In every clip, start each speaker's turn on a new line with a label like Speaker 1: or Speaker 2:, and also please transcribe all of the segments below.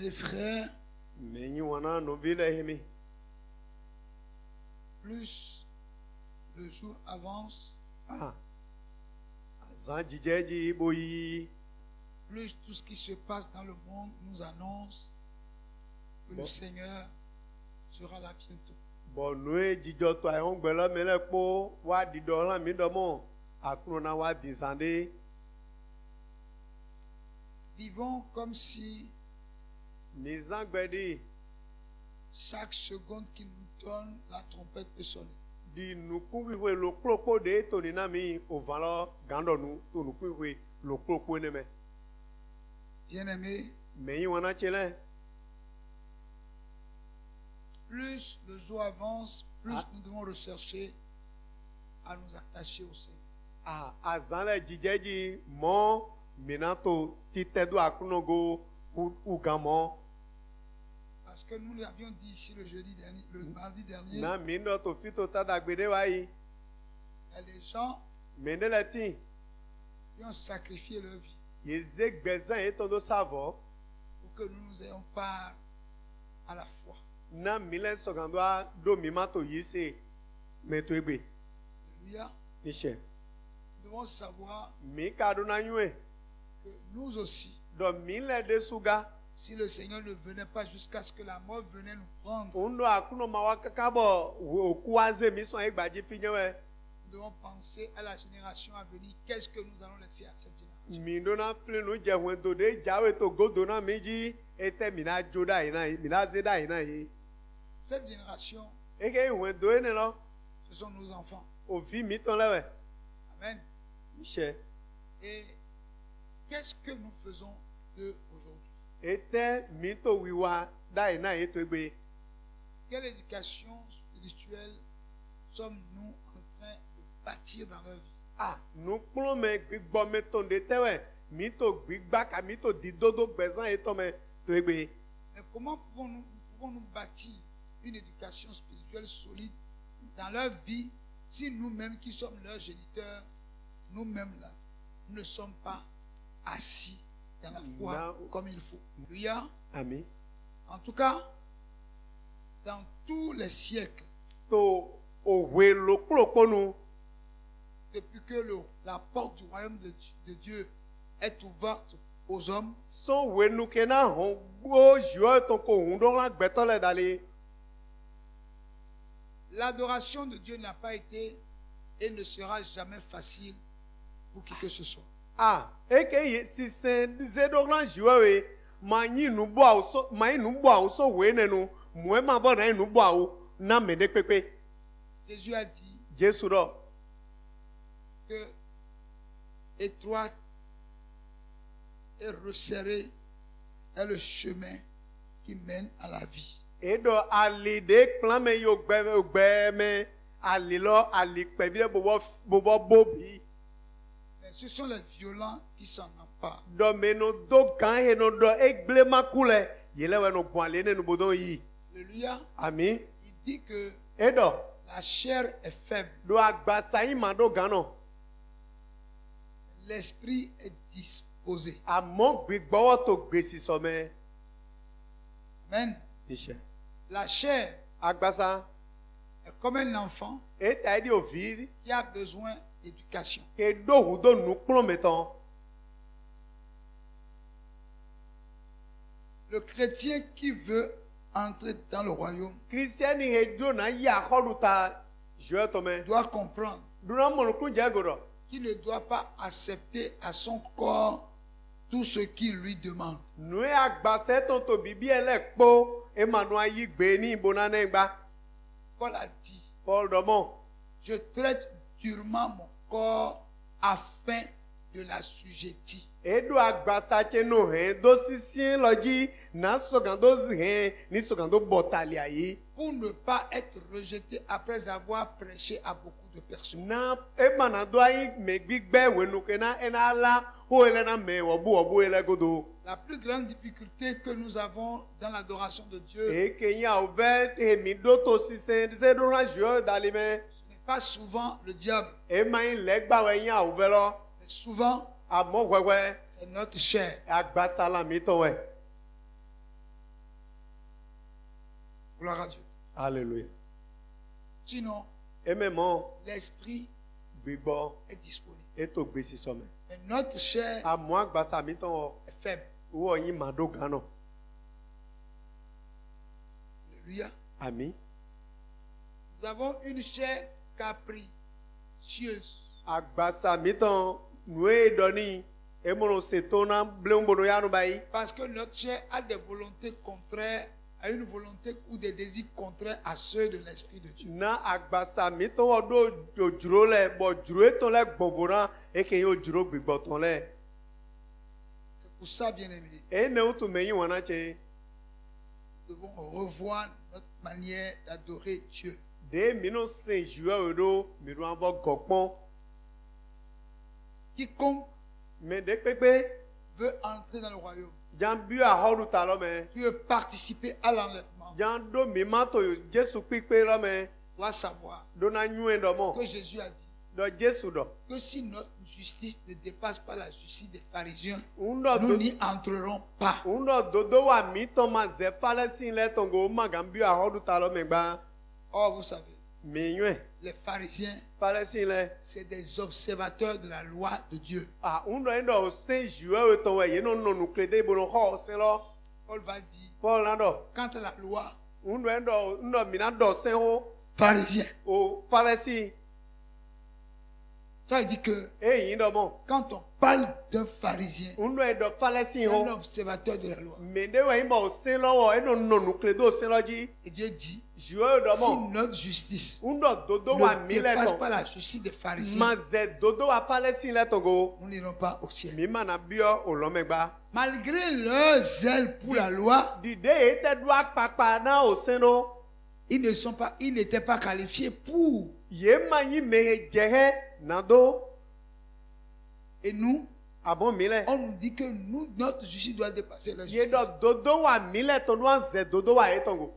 Speaker 1: Bien-aimés frères, plus le jour avance, plus tout ce qui se passe dans le monde nous annonce que le Seigneur sera là bientôt. Vivons comme si chaque seconde qu'il nous donne, la trompette peut sonner. Bien-aimés, plus le jour avance, plus nous devons rechercher à nous attacher au Seigneur. Parce que nous l'avions dit ici le mardi dernier, il y a des gens qui ont sacrifié leur vie pour que nous nous ayons part à la foi. Alléluia. Nous devons savoir que nous aussi, si le Seigneur ne venait pas jusqu'à ce que la mort venait nous prendre, nous devons penser à la génération à venir. Qu'est-ce que nous allons laisser à cette génération? Cette génération, ce sont nos enfants. Amen. Et qu'est-ce que nous faisons d'eux aujourd'hui? Quelle éducation spirituelle sommes-nous en train de bâtir dans leur vie? Mais comment pouvons-nous bâtir une éducation spirituelle solide dans leur vie si nous-mêmes qui sommes leurs géniteurs, nous-mêmes là, nous ne sommes pas assis dans la foi comme il faut? Alléluia.
Speaker 2: Amen.
Speaker 1: En tout cas, dans tous les siècles, depuis que la porte du royaume de Dieu est ouverte aux hommes, l'adoration de Dieu n'a pas été et ne sera jamais facile pour qui que ce soit. Jésus a dit que étroite et resserrée est le chemin qui mène à la vie. Mais ce sont les violents qui s'en emparent. Alléluia.
Speaker 2: Amen.
Speaker 1: Il dit que la chair est faible. L'esprit est disposé. Amen. La chair est comme un enfant qui a besoin d'éducation. Le chrétien qui veut entrer dans le royaume doit comprendre qu'il ne doit pas accepter à son corps tout ce qu'il lui demande. Paul a dit, je traite durement mon corps afin de l'assujettir. Pour ne pas être rejeté après avoir prêché à beaucoup de personnes. La plus grande difficulté que nous avons dans l'adoration de Dieu, ce n'est pas souvent le diable, mais souvent c'est notre chair. Gloire à Dieu.
Speaker 2: Alléluia.
Speaker 1: Sinon,
Speaker 2: Et même
Speaker 1: l'esprit
Speaker 2: gbígbọ́
Speaker 1: est disponible.
Speaker 2: ètò gbèsè sọmẹ.
Speaker 1: Mais notre chair
Speaker 2: Àmọ́ àgbàsá mi tán ọ
Speaker 1: est faible.
Speaker 2: wọ yín màá dó gánà.
Speaker 1: Alléluia.
Speaker 2: Àmín.
Speaker 1: Nous avons une chair capricieuse.
Speaker 2: Àgbàsá mi tán nùé dọ́ní èmọ̀ràn ṣètò náà bléńbòrò yánu báyìí.
Speaker 1: Parce que notre chair a des volontés contraires, a une volonté ou des désirs contraires à ceux de l'Esprit de Dieu.
Speaker 2: Na àgbàsá mi tán wọ́n dó òjúrò lẹ̀ bọ̀ jùrò ètò lẹ̀ gbọ̀ngbò náà èké yín òjúrò gbìgbọ̀ tán lẹ̀.
Speaker 1: C'est pour ça, bien-aimés,
Speaker 2: Èyí ni ó tún mẹ́yìn wọn náà ṣe.
Speaker 1: nous devons revoir notre manière d'adorer Dieu.
Speaker 2: Dé mìíràn sìn ìṣúwẹ́ òdo mìíràn bọ́ gọ̀pọ́n.
Speaker 1: Quiconque
Speaker 2: Mèdè pépé
Speaker 1: veut entrer dans le royaume,
Speaker 2: jan bí àhọ́rù ta lọ́mẹ.
Speaker 1: qui veut participer à l'enlèvement,
Speaker 2: Jan dó mi má tó Jésù pípé lọ́mẹ.
Speaker 1: doit savoir
Speaker 2: Dona nyuie dɔmɔ.
Speaker 1: que Jésus a dit
Speaker 2: Dɔ Jésù dɔ.
Speaker 1: que si notre justice ne dépasse pas la justice des pharisiens,
Speaker 2: Ŋdɔ
Speaker 1: nous
Speaker 2: do.
Speaker 1: n'y entrerons pas.
Speaker 2: Ŋdɔ dodo wa mi tɔ ma zɛ falɛ si lɛ tɔngo ma gan bí àhọ́rù ta lọ́mẹ gbá.
Speaker 1: Or, vous savez,
Speaker 2: Mi nyuie.
Speaker 1: les pharisiens,
Speaker 2: Falɛ si lɛ.
Speaker 1: c'est des observateurs de la loi de Dieu.
Speaker 2: Ah ŋdɔ yi dɔ se juɛ wo tɔn wɛ yen nɔ nɔnu kle de bolo xɔ se lɔ.
Speaker 1: Paul va dire,
Speaker 2: Paul na dɔ.
Speaker 1: quant à la loi,
Speaker 2: Ŋdɔ yi dɔ mina dɔ se wo.
Speaker 1: pharisien,
Speaker 2: O falɛ si.
Speaker 1: ça veut dire que
Speaker 2: E yin dɔ mɔ.
Speaker 1: quand on parle d'un pharisien,
Speaker 2: Ŋdɔ yi dɔ falɛ si
Speaker 1: c'est un
Speaker 2: wo.
Speaker 1: observateur de la loi.
Speaker 2: Mende wɛ yi ma o se lɔ wɔ e nɔ nɔnu kle do se lɔ dzi.
Speaker 1: Et Dieu dit,
Speaker 2: Juɛ wo dɔ
Speaker 1: si
Speaker 2: mɔ.
Speaker 1: notre justice
Speaker 2: Ŋdɔ dodo wa
Speaker 1: ne
Speaker 2: mi lɛ
Speaker 1: dépasse
Speaker 2: tɔn.
Speaker 1: pas la justice des pharisiens,
Speaker 2: Ma zɛ dodo wa falɛ si lɛ tɔngo.
Speaker 1: nous n'irons pas au ciel.
Speaker 2: Mi mana biɔ o lɔmɛgba.
Speaker 1: Malgré leur zèle pour la loi,
Speaker 2: Dìde yìí tẹ́ dúró akpakpa náà ò sẹ́nu.
Speaker 1: ils n'étaient pas qualifiés pour.
Speaker 2: Yé ma yín mehe jẹ́hẹ́ nàdó.
Speaker 1: Et nous,
Speaker 2: Àbọ̀ mi lẹ̀.
Speaker 1: on nous dit que nous, notre justice doit dépasser leur
Speaker 2: Yé
Speaker 1: justice.
Speaker 2: dọ̀ dodo wa mi lẹ̀ tó wá zẹ̀ dodo wa yé tọ̀gò.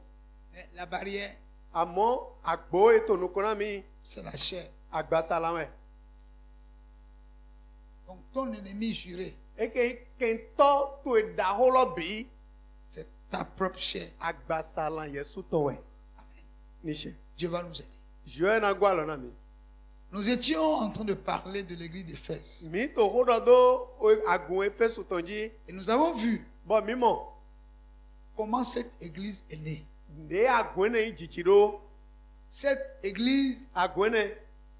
Speaker 1: Mais la barrière,
Speaker 2: Àmọ́ àgbo ètò nukuna mi
Speaker 1: c'est la chair.
Speaker 2: àgbàsálàmẹ̀.
Speaker 1: Donc ton ennemi juré,
Speaker 2: Eke kentọ́ tó ìdáhó lọ bí.
Speaker 1: c'est ta propre chair.
Speaker 2: Àgbàsálà Yẹ̀sù tọ̀ wẹ̀.
Speaker 1: Amen.
Speaker 2: Níṣẹ́.
Speaker 1: Dieu va nous aider.
Speaker 2: Jùẹ́ na gbọ́ àlọ́ náà mi.
Speaker 1: Nous étions en train de parler de l'église d'Éphèse.
Speaker 2: Mi tó hó dọ́dọ́ àgùn Éfésù tán jí.
Speaker 1: Et nous avons vu
Speaker 2: Bọ̀ mímọ̀.
Speaker 1: comment cette église est née.
Speaker 2: Ndé àgùn náà yìí jìjì dó.
Speaker 1: Cette église
Speaker 2: Àgùn náà.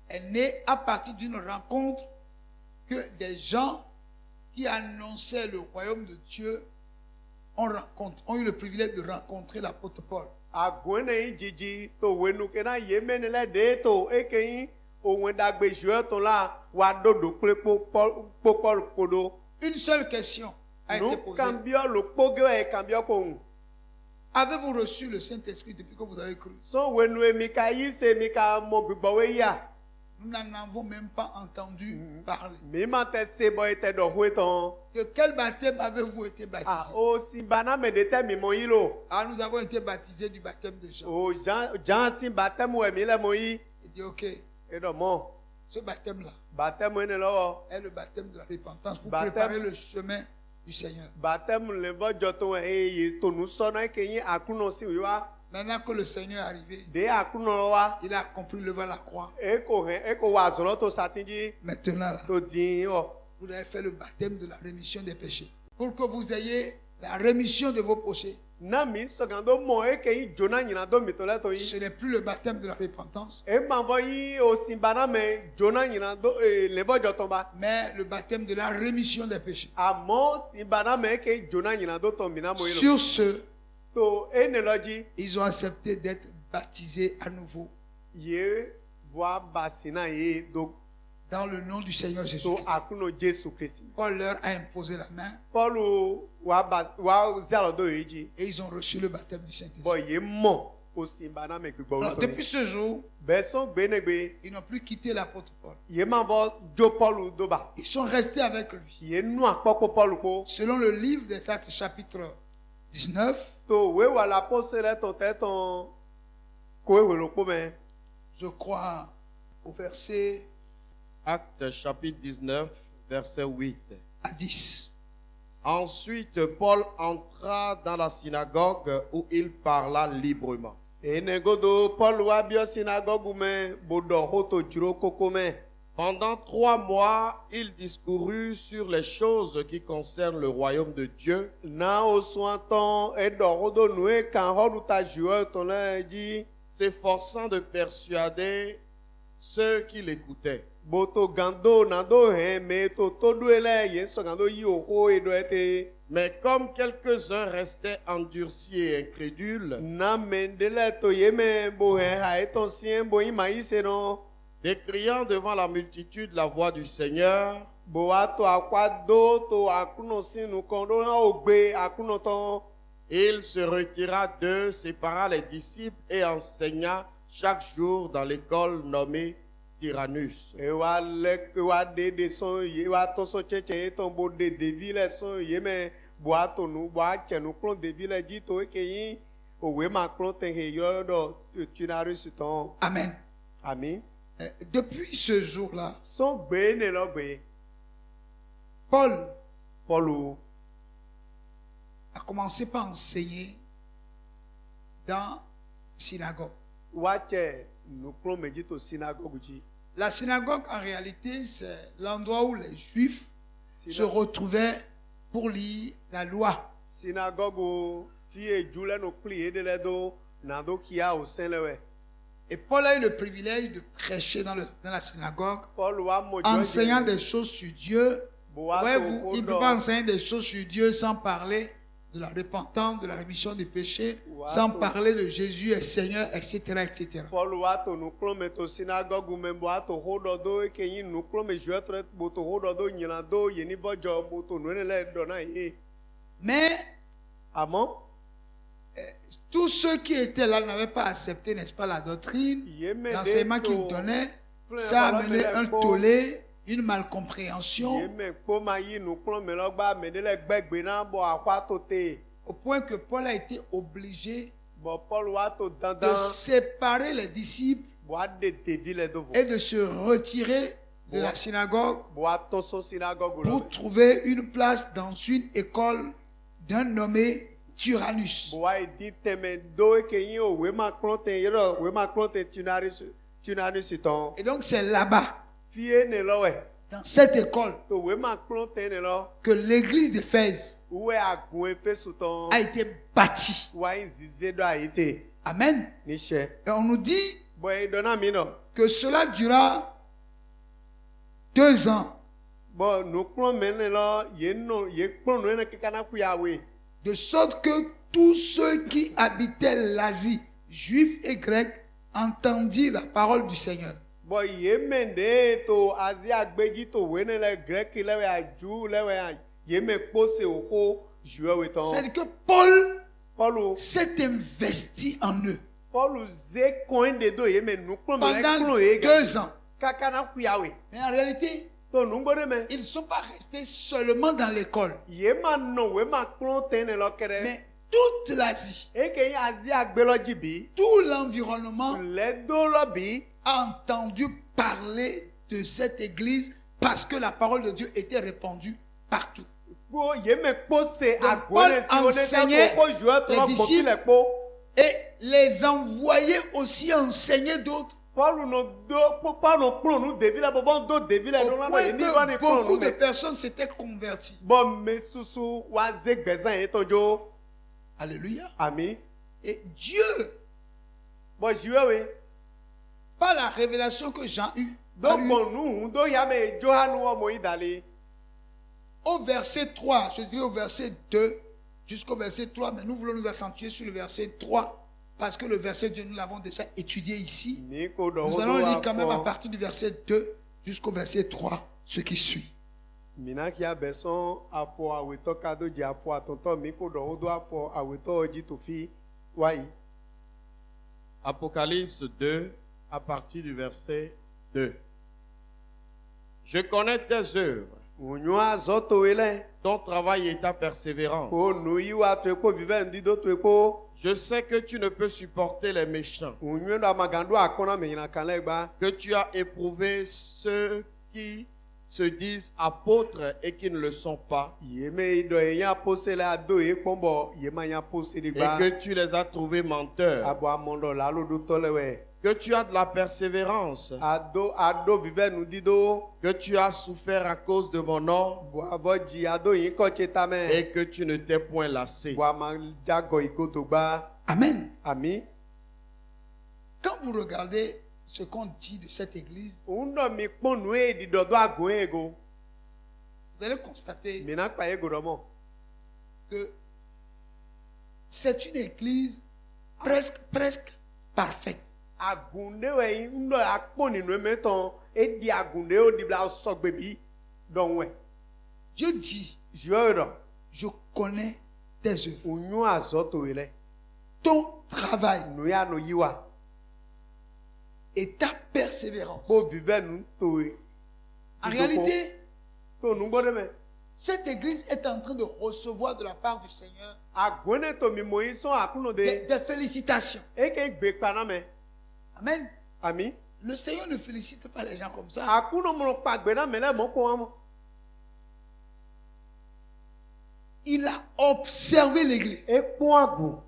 Speaker 1: est née à partir d'une rencontre que des gens qui annonçaient le royaume de Dieu ont eu le privilège de rencontrer l'apôtre Paul.
Speaker 2: Àgùn náà yìí jìjì tó wẹnu kẹ́nà yé mẹ́ni lẹ́ dé tó eke yín òun dàgbé jùẹ́ tó la wà dòdò pé pọ́pọ́l kodo.
Speaker 1: Une seule question a été
Speaker 2: Nu
Speaker 1: posée.
Speaker 2: kàmbíọ́ ló kpógé ẹ̀ kàmbíọ́ kò ń.
Speaker 1: Avez-vous reçu le Saint-Esprit depuis que vous avez cru?
Speaker 2: Sọ wẹnu èmi ká yí ṣe mi ká mọ gbígbọ́ wé yá.
Speaker 1: Nous n'en avons même pas entendu parler.
Speaker 2: Mi máa tẹ ṣe bọ́ ẹ tẹ dọ̀ hóé tán.
Speaker 1: De quel baptême avez-vous été
Speaker 2: À
Speaker 1: baptisé?
Speaker 2: ó sì bana mẹ́ẹ̀dẹ́ tẹ́ mi mọ yí lò.
Speaker 1: Ah, nous avons été baptisés du baptême de Jean.
Speaker 2: Ò Jean sí bàtẹ́mu ẹ̀mí lẹ́ mọ yí.
Speaker 1: Il dit, ok,
Speaker 2: Ẹ dọ̀ mọ́
Speaker 1: ce baptême-là
Speaker 2: bàtẹ́mu ẹni lọ́wọ́.
Speaker 1: est le baptême de la repentance pour
Speaker 2: Baptême.
Speaker 1: préparer le chemin du Seigneur.
Speaker 2: Bàtẹ́mu lè vọ́jọ tó ẹ̀ ẹ̀ tònú sọ́nà ẹ̀ kẹ́yìn àkúnà sí wíwá.
Speaker 1: Maintenant que le Seigneur est arrivé,
Speaker 2: Dé àkúnà lọ wá.
Speaker 1: il a accompli le devant la croix.
Speaker 2: E ko wà zọlọ tó satinji
Speaker 1: Maintenant, là,
Speaker 2: tó dín ọ.
Speaker 1: vous avez fait le baptême de la rémission des péchés. Pour que vous ayez la rémission de vos péchés.
Speaker 2: Na mi sọgando mọ eke yi jona nyina do mitọ lẹtọ yi.
Speaker 1: Ce n'est plus le baptême de la repentance,
Speaker 2: E ma fọ yi osinbana mẹ jona nyina do lẹbọjọ tọba.
Speaker 1: mais le baptême de la rémission des péchés.
Speaker 2: Àmọ́ sinbana mẹ eke jona nyina do tọ mina mo yi lọ.
Speaker 1: Sur ce,
Speaker 2: To e ne lọ dzi.
Speaker 1: ils ont accepté d'être baptisés à nouveau
Speaker 2: Ye bua basina ye do
Speaker 1: dans le nom du Seigneur
Speaker 2: to
Speaker 1: Jésus-Christ.
Speaker 2: akuno Jesu Kristi.
Speaker 1: Paul leur a imposé la main
Speaker 2: Paulu wa zalọ do yi dzi.
Speaker 1: et ils ont reçu le baptême du
Speaker 2: Bọ
Speaker 1: Saint-Esprit.
Speaker 2: ye mọ osinbana mẹ gbígbọ
Speaker 1: Alors,
Speaker 2: wọlé
Speaker 1: depuis
Speaker 2: tọ.
Speaker 1: ce jour,
Speaker 2: Bẹ sọ gbenegbe.
Speaker 1: ils n'ont plus quitté l'apôtre Paul.
Speaker 2: Ye ma fọ jo Paulu do ba.
Speaker 1: Ils sont restés avec lui.
Speaker 2: Ye nu akpɔkpɔ Paulu ko.
Speaker 1: Selon le livre des Actes chapitre 19,
Speaker 2: To wewa la pose rẹ tó tẹ́tàn kó ewé ló kpó mẹ.
Speaker 1: je crois au verset
Speaker 3: Actes chapitre 19, verset 8.
Speaker 1: à 10.
Speaker 3: Ensuite, Paul entra dans la synagogue où il parla librement.
Speaker 2: Enegodo Paul wa bio synagogue me bodo hoto juro koko me.
Speaker 3: Pendant 3 mois, il discourut sur les choses qui concernent le royaume de Dieu,
Speaker 2: Na oswanton edo hodo nue kan hodu ta juo ton la ji
Speaker 3: s'efforçant de persuader ceux qui l'écoutaient.
Speaker 2: boto gando nando he me to todo ele yen so gando yi o ho edo ete.
Speaker 3: Mais comme quelques-uns restaient endurcis et incrédules,
Speaker 2: Na mendele to yeme bo he ha eton sien bo ima ise no.
Speaker 3: décriant devant la multitude la voix du Seigneur,
Speaker 2: Bo ato akwado to akuno sinu kondo na ogbe akuno ton.
Speaker 3: il se retira d'eux, sépara les disciples et enseigna chaque jour dans l'école nommée Tyrannus.
Speaker 2: E wa de son ye wa to so cheche ton bo de devile son yeme bo ato nu bo ache nu klon devile ji to ke yin owe ma klon ten he yodo Tyrannus ton.
Speaker 1: Amen.
Speaker 2: Amen.
Speaker 1: Depuis ce jour-là,
Speaker 2: Son gbe ne lo gbe.
Speaker 1: Paul
Speaker 2: Paulu
Speaker 1: a commencé par enseigner dans la synagogue.
Speaker 2: wache nu klon meji to synagogue ji.
Speaker 1: La synagogue, en réalité, c'est l'endroit où les Juifs se
Speaker 2: Syna-
Speaker 1: retrouvaient pour lire la loi.
Speaker 2: Synagogue fie jule no kli edele do nando kia o senlewe.
Speaker 1: Et Paul a eu le privilège de prêcher dans la synagogue,
Speaker 2: Paul wa mo
Speaker 1: enseignant des choses sur Dieu.
Speaker 2: Bo ato
Speaker 1: Voyez-vous, il ne peut
Speaker 2: odo.
Speaker 1: pas enseigner des choses sur Dieu sans parler de la repentance, de la rémission des péchés,
Speaker 2: Wow.
Speaker 1: sans parler de Jésus est Seigneur, etc., etc.
Speaker 2: Paul wa to nu klon me to synagogue me bo ato hodo do ke yin nu klon me juetre bo to hodo do nyina do yeni bojo bo to nu ne le do na ye.
Speaker 1: Mais
Speaker 2: Amon
Speaker 1: tous ceux qui étaient là n'avaient pas accepté, n'est-ce pas, la doctrine,
Speaker 2: yeme
Speaker 1: l'enseignement qu'il donnait. Ça a amené un tollé, une malcompréhension,
Speaker 2: yeme ko ma yi nu klon me lo gba me de le gbegbe na bo akwa to te.
Speaker 1: au point que Paul a été obligé
Speaker 2: Bo Paul wa to
Speaker 1: de
Speaker 2: dandan
Speaker 1: séparer les disciples
Speaker 2: bo ade devi le do vo.
Speaker 1: et de se retirer de la synagogue
Speaker 2: Bo ato so synagogue lo.
Speaker 1: pour trouver une place dans une école d'un nommé Tyrannus.
Speaker 2: Bo wa di teme do ke yin o we ma klon ten yero we ma klon ten Tyrannus ton.
Speaker 1: Et donc c'est là-bas,
Speaker 2: Fie ne lo we.
Speaker 1: dans cette école,
Speaker 2: To we ma klon ten ne lo.
Speaker 1: que l'église d'Éphèse
Speaker 2: Uwe agun efe souton.
Speaker 1: a été bâtie.
Speaker 2: Wa yin zize do ayite.
Speaker 1: Amen.
Speaker 2: Ni she.
Speaker 1: Et on nous dit
Speaker 2: Boy dona mi no.
Speaker 1: que cela dura 2 ans,
Speaker 2: Bo nu klon me ne lo ye no ye klon no ne kekana ku ya we.
Speaker 1: de sorte que tous ceux qui habitaient l'Asie, juifs et grecs, entendirent la parole du Seigneur.
Speaker 2: Bo ye mende to Asia gbeji to we ne le Grek le we aju le we ye me kpose oko juwe we ton.
Speaker 1: C'est-à-dire que Paul
Speaker 2: Paul
Speaker 1: s'est investi en eux
Speaker 2: Paul ze coin de do ye me nu klon me le
Speaker 1: pendant
Speaker 2: klon ye ga.
Speaker 1: 2 ans.
Speaker 2: Kakana ku ya we.
Speaker 1: Mais en réalité,
Speaker 2: To nu ngode me.
Speaker 1: ils ne sont pas restés seulement dans l'école,
Speaker 2: Ye ma no we ma klon ten ne lo kere.
Speaker 1: mais toute l'Asie,
Speaker 2: E ke yin Asia gbe lo jibi.
Speaker 1: tout l'environnement
Speaker 2: Le do lo bi.
Speaker 1: a entendu parler de cette église parce que la parole de Dieu était répandue partout.
Speaker 2: Bo ye me kpose
Speaker 1: Paul
Speaker 2: agone si one
Speaker 1: enseignait
Speaker 2: ko juwe to
Speaker 1: les
Speaker 2: bo ki
Speaker 1: disciples.
Speaker 2: le kpo.
Speaker 1: Et les envoyait aussi enseigner d'autres.
Speaker 2: Paul no do Paul no klon nu devi la bo do devi la
Speaker 1: Au
Speaker 2: do la no
Speaker 1: point
Speaker 2: ye ni wa ni
Speaker 1: que
Speaker 2: klon
Speaker 1: beaucoup
Speaker 2: nu
Speaker 1: de
Speaker 2: me.
Speaker 1: personnes s'étaient converties.
Speaker 2: Bon me susu wa ze gbezan ye tojo.
Speaker 1: Alléluia.
Speaker 2: Ami.
Speaker 1: Et Dieu,
Speaker 2: Bon jiwe we.
Speaker 1: par la révélation que Jean a
Speaker 2: Do
Speaker 1: eue,
Speaker 2: bon nu do ya me Johanu wo mo idale.
Speaker 1: au verset 3, je dirais au verset 2 jusqu'au verset 3, mais nous voulons nous accentuer sur le verset 3 parce que le verset 2, nous l'avons déjà étudié ici.
Speaker 2: Ni ko do
Speaker 1: Nous
Speaker 2: ho
Speaker 1: allons
Speaker 2: do
Speaker 1: lire quand même à
Speaker 2: wa
Speaker 1: partir du verset 2 jusqu'au verset 3, ce qui suit.
Speaker 2: mina ki abeson afo aweto kado ji afo atonto mi ko do ho do afo aweto oji to fi wa yi.
Speaker 3: Apocalypse 2, à partir du verset 2. Je connais tes œuvres,
Speaker 2: Unyo azoto ele.
Speaker 3: ton travail et ta persévérance.
Speaker 2: Ko nu yi wa to ko vive ndi do to ko.
Speaker 3: Je sais que tu ne peux supporter les méchants,
Speaker 2: Unyo do magando akona me yina kan legba.
Speaker 3: que tu as éprouvé ceux qui se disent apôtres et qui ne le sont pas,
Speaker 2: Yeme ido ya pose la do e pombo yema ya pose di
Speaker 3: et
Speaker 2: ba
Speaker 3: que tu les as trouvés menteurs,
Speaker 2: abo amondo la lo do tole we
Speaker 3: que tu as de la persévérance,
Speaker 2: ado vive nu dido
Speaker 3: que tu as souffert à cause de mon nom
Speaker 2: bo abo ji ado yin ko chetame
Speaker 3: et que tu ne t'es point lassé.
Speaker 2: bo ma jago ikoto ba
Speaker 1: Amen.
Speaker 2: ami
Speaker 1: Quand vous regardez ce qu'on dit de cette église,
Speaker 2: uno mi ponu e di dodo agun ego
Speaker 1: vous allez constater
Speaker 2: mina pa ego domo
Speaker 1: que c'est une église presque parfaite.
Speaker 2: agunde we ndo akponi no meton e di agunde o di bla so gbebi don we
Speaker 1: Dieu dit,
Speaker 2: joro
Speaker 1: je connais tes œuvres,
Speaker 2: unyu azoto ile
Speaker 1: ton travail
Speaker 2: nu ya no yiwa
Speaker 1: et ta persévérance.
Speaker 2: bo vive nu to e
Speaker 1: En réalité,
Speaker 2: to nu gbode me
Speaker 1: cette église est en train de recevoir de la part du Seigneur
Speaker 2: agone to mi mo ison akuno de
Speaker 1: des félicitations.
Speaker 2: e ke gbe pana me
Speaker 1: Amen.
Speaker 2: ami
Speaker 1: Le Seigneur ne félicite pas les gens comme ça.
Speaker 2: akuno mo pa gbe na me le mo ko amo
Speaker 1: Il a observé l'église.
Speaker 2: e po agun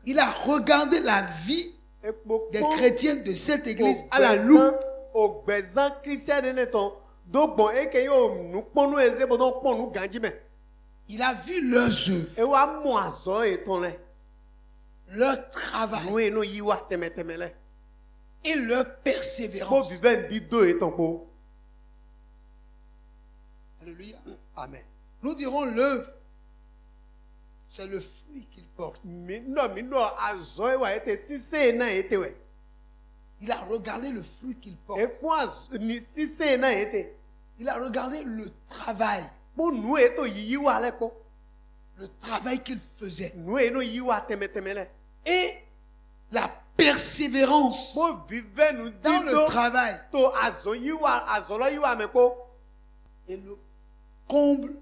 Speaker 1: Il a regardé la vie
Speaker 2: e po
Speaker 1: des chrétiens de cette église à la loupe.
Speaker 2: ogbezan christian ne ton do gbon e ke yo nu ponu eze bo don ponu ganji me
Speaker 1: Il a vu leurs œuvres,
Speaker 2: e wa mo azo e ton le
Speaker 1: leur travail
Speaker 2: nu e no yiwa teme le
Speaker 1: et leur
Speaker 2: bo
Speaker 1: persévérance.
Speaker 2: vive ndi do e ton ko
Speaker 1: Alléluia.
Speaker 2: amen
Speaker 1: Nous dirons l'œuvre, c'est le fruit qu'il porte.
Speaker 2: mi no azo e wa ete sise na ete we
Speaker 1: Il a regardé le fruit qu'il porte.
Speaker 2: e po ni sise na ete
Speaker 1: Il a regardé le travail
Speaker 2: po nu e to yiwa le ko
Speaker 1: le travail qu'il faisait
Speaker 2: nu e no yiwa teme le
Speaker 1: et la persévérance
Speaker 2: bo vive nu
Speaker 1: dans le
Speaker 2: dido
Speaker 1: travail.
Speaker 2: to azo lo yiwa me ko
Speaker 1: Et le comble,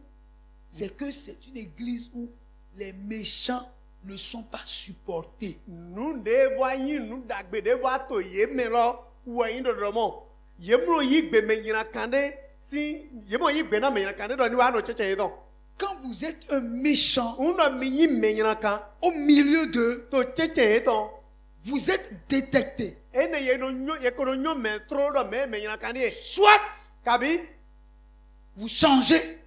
Speaker 1: c'est que c'est une église où les méchants ne sont pas supportés.
Speaker 2: nu de vo yin nu dagbe de vo to ye me lo wo yin do mo ye mo yi gbe me nyina kande si ye mo yi gbe na me nyina kande do ni wa no cheche don
Speaker 1: Quand vous êtes un méchant
Speaker 2: uno mi yin me nyina kan
Speaker 1: au milieu d'eux,
Speaker 2: to cheche don
Speaker 1: vous êtes détecté.
Speaker 2: ene ye no nyo ye ko no nyo me tro do me nyina kande
Speaker 1: Soit
Speaker 2: kabi
Speaker 1: vous changez,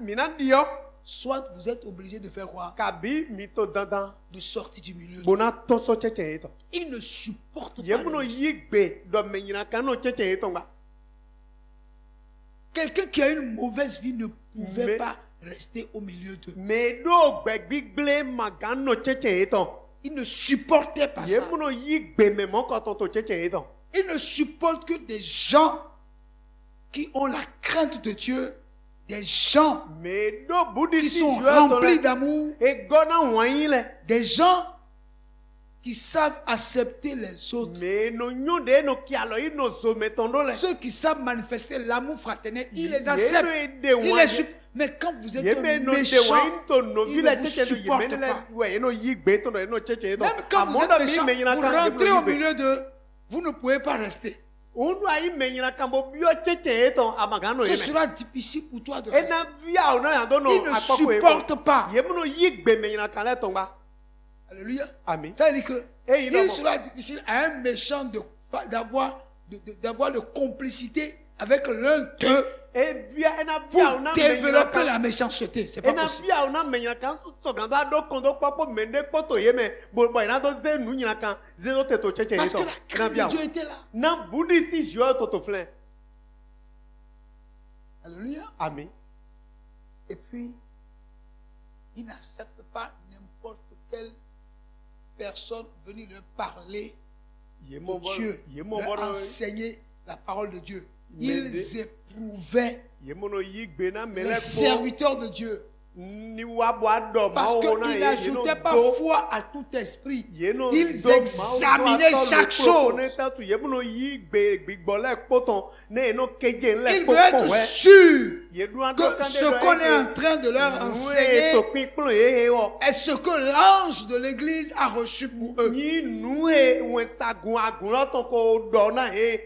Speaker 2: mina dio
Speaker 1: soit vous êtes obligé de faire quoi?
Speaker 2: kabi mi to dandan
Speaker 1: De sortir du milieu d'eux.
Speaker 2: bona to so cheche don
Speaker 1: Ils ne supportent
Speaker 2: ye
Speaker 1: pas
Speaker 2: mo no
Speaker 1: les méchants.
Speaker 2: yi gbe do me nyina kan no cheche don ba
Speaker 1: Quelqu'un qui a une mauvaise vie ne pouvait
Speaker 2: Mais-
Speaker 1: pas rester au milieu d'eux.
Speaker 2: me do gbe gbigble magan no cheche don
Speaker 1: Ils ne supportaient pas
Speaker 2: ye
Speaker 1: ça.
Speaker 2: mo no yi gbe me mo ko to cheche don
Speaker 1: Ils ne supportent que des gens qui ont la crainte de Dieu, des gens
Speaker 2: me do budi
Speaker 1: qui
Speaker 2: si
Speaker 1: sont
Speaker 2: jo to
Speaker 1: remplis
Speaker 2: le
Speaker 1: d'amour,
Speaker 2: e gona wan le
Speaker 1: des gens qui savent accepter les autres,
Speaker 2: me no nyo de no ki alo yi no so me tondo le
Speaker 1: ceux qui savent manifester l'amour fraternel, ils les
Speaker 2: Ye
Speaker 1: acceptent.
Speaker 2: no e de
Speaker 1: Ils
Speaker 2: wan
Speaker 1: les
Speaker 2: de-
Speaker 1: sup- Mais quand vous êtes
Speaker 2: ye
Speaker 1: un
Speaker 2: me no de
Speaker 1: méchant,
Speaker 2: wan to no
Speaker 1: ils
Speaker 2: vi
Speaker 1: ne
Speaker 2: le
Speaker 1: vous
Speaker 2: cheche do ye me
Speaker 1: supportent
Speaker 2: le
Speaker 1: pas.
Speaker 2: we no yi gbe to no no cheche don
Speaker 1: Même quand vous êtes
Speaker 2: Amondo mi
Speaker 1: méchant,
Speaker 2: me nyina
Speaker 1: vous
Speaker 2: kan, ye mo no
Speaker 1: rentrez
Speaker 2: yi
Speaker 1: au
Speaker 2: gbe.
Speaker 1: milieu d'eux, vous ne pouvez pas rester.
Speaker 2: Unu ayi me nyina kan bo bio cheche ton amagan no
Speaker 1: Ce
Speaker 2: ye me
Speaker 1: sera difficile pour toi de
Speaker 2: e
Speaker 1: rester.
Speaker 2: na via o na ya do no
Speaker 1: Ils ne
Speaker 2: akpoko e
Speaker 1: supportent pas.
Speaker 2: ye mo no yi gbe me nyina kan le ton ba
Speaker 1: Alléluia.
Speaker 2: ami
Speaker 1: Ça veut dire que
Speaker 2: Et
Speaker 1: il sera difficile à un méchant d'avoir de complicité avec l'un d'eux
Speaker 2: e via e na
Speaker 1: pour
Speaker 2: via o na me nyina
Speaker 1: développer
Speaker 2: kan
Speaker 1: la méchanceté. C'est pas
Speaker 2: ena
Speaker 1: possible.
Speaker 2: bia ona me nyina kan so ganda do kondo popo mende poto yeme bo ina do ze nu nyina kan ze do te to cheche
Speaker 1: Parce que
Speaker 2: to
Speaker 1: la
Speaker 2: na
Speaker 1: crainte
Speaker 2: bia
Speaker 1: de Dieu était là.
Speaker 2: na budi si jo to to flen
Speaker 1: Alléluia.
Speaker 2: ami
Speaker 1: Et puis, ils n'acceptent pas n'importe quelle personne venir leur parler
Speaker 2: ye
Speaker 1: de
Speaker 2: mo bo
Speaker 1: Dieu,
Speaker 2: ye mo
Speaker 1: leur
Speaker 2: bo
Speaker 1: enseigner la parole de Dieu.
Speaker 2: Mais
Speaker 1: Ils éprouvaient
Speaker 2: ye mo no yi gbe na me
Speaker 1: les
Speaker 2: le ko
Speaker 1: serviteurs de Dieu.
Speaker 2: ni wa bo ado ma
Speaker 1: Parce
Speaker 2: o na
Speaker 1: qu'ils
Speaker 2: ye
Speaker 1: n'ajoutaient pas foi à tout esprit.
Speaker 2: ye no
Speaker 1: Ils
Speaker 2: do ma o
Speaker 1: examinaient
Speaker 2: do
Speaker 1: chaque chose.
Speaker 2: ye mo no yi gbe gbigbo le poton ne no keje le
Speaker 1: Ils veulent
Speaker 2: popo
Speaker 1: être
Speaker 2: we
Speaker 1: sûrs
Speaker 2: ye du ando
Speaker 1: que
Speaker 2: kan de
Speaker 1: ce qu'on est en train de leur enseigner
Speaker 2: to pinpin ye wo
Speaker 1: est ce que l'ange de l'église a reçu pour eux.
Speaker 2: yi nu e wen sagun agun lo ton ko do na e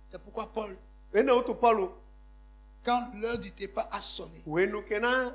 Speaker 1: C'est pourquoi Paul
Speaker 2: ene o to paulo
Speaker 1: quand l'heure du départ a sonné,
Speaker 2: wenu kena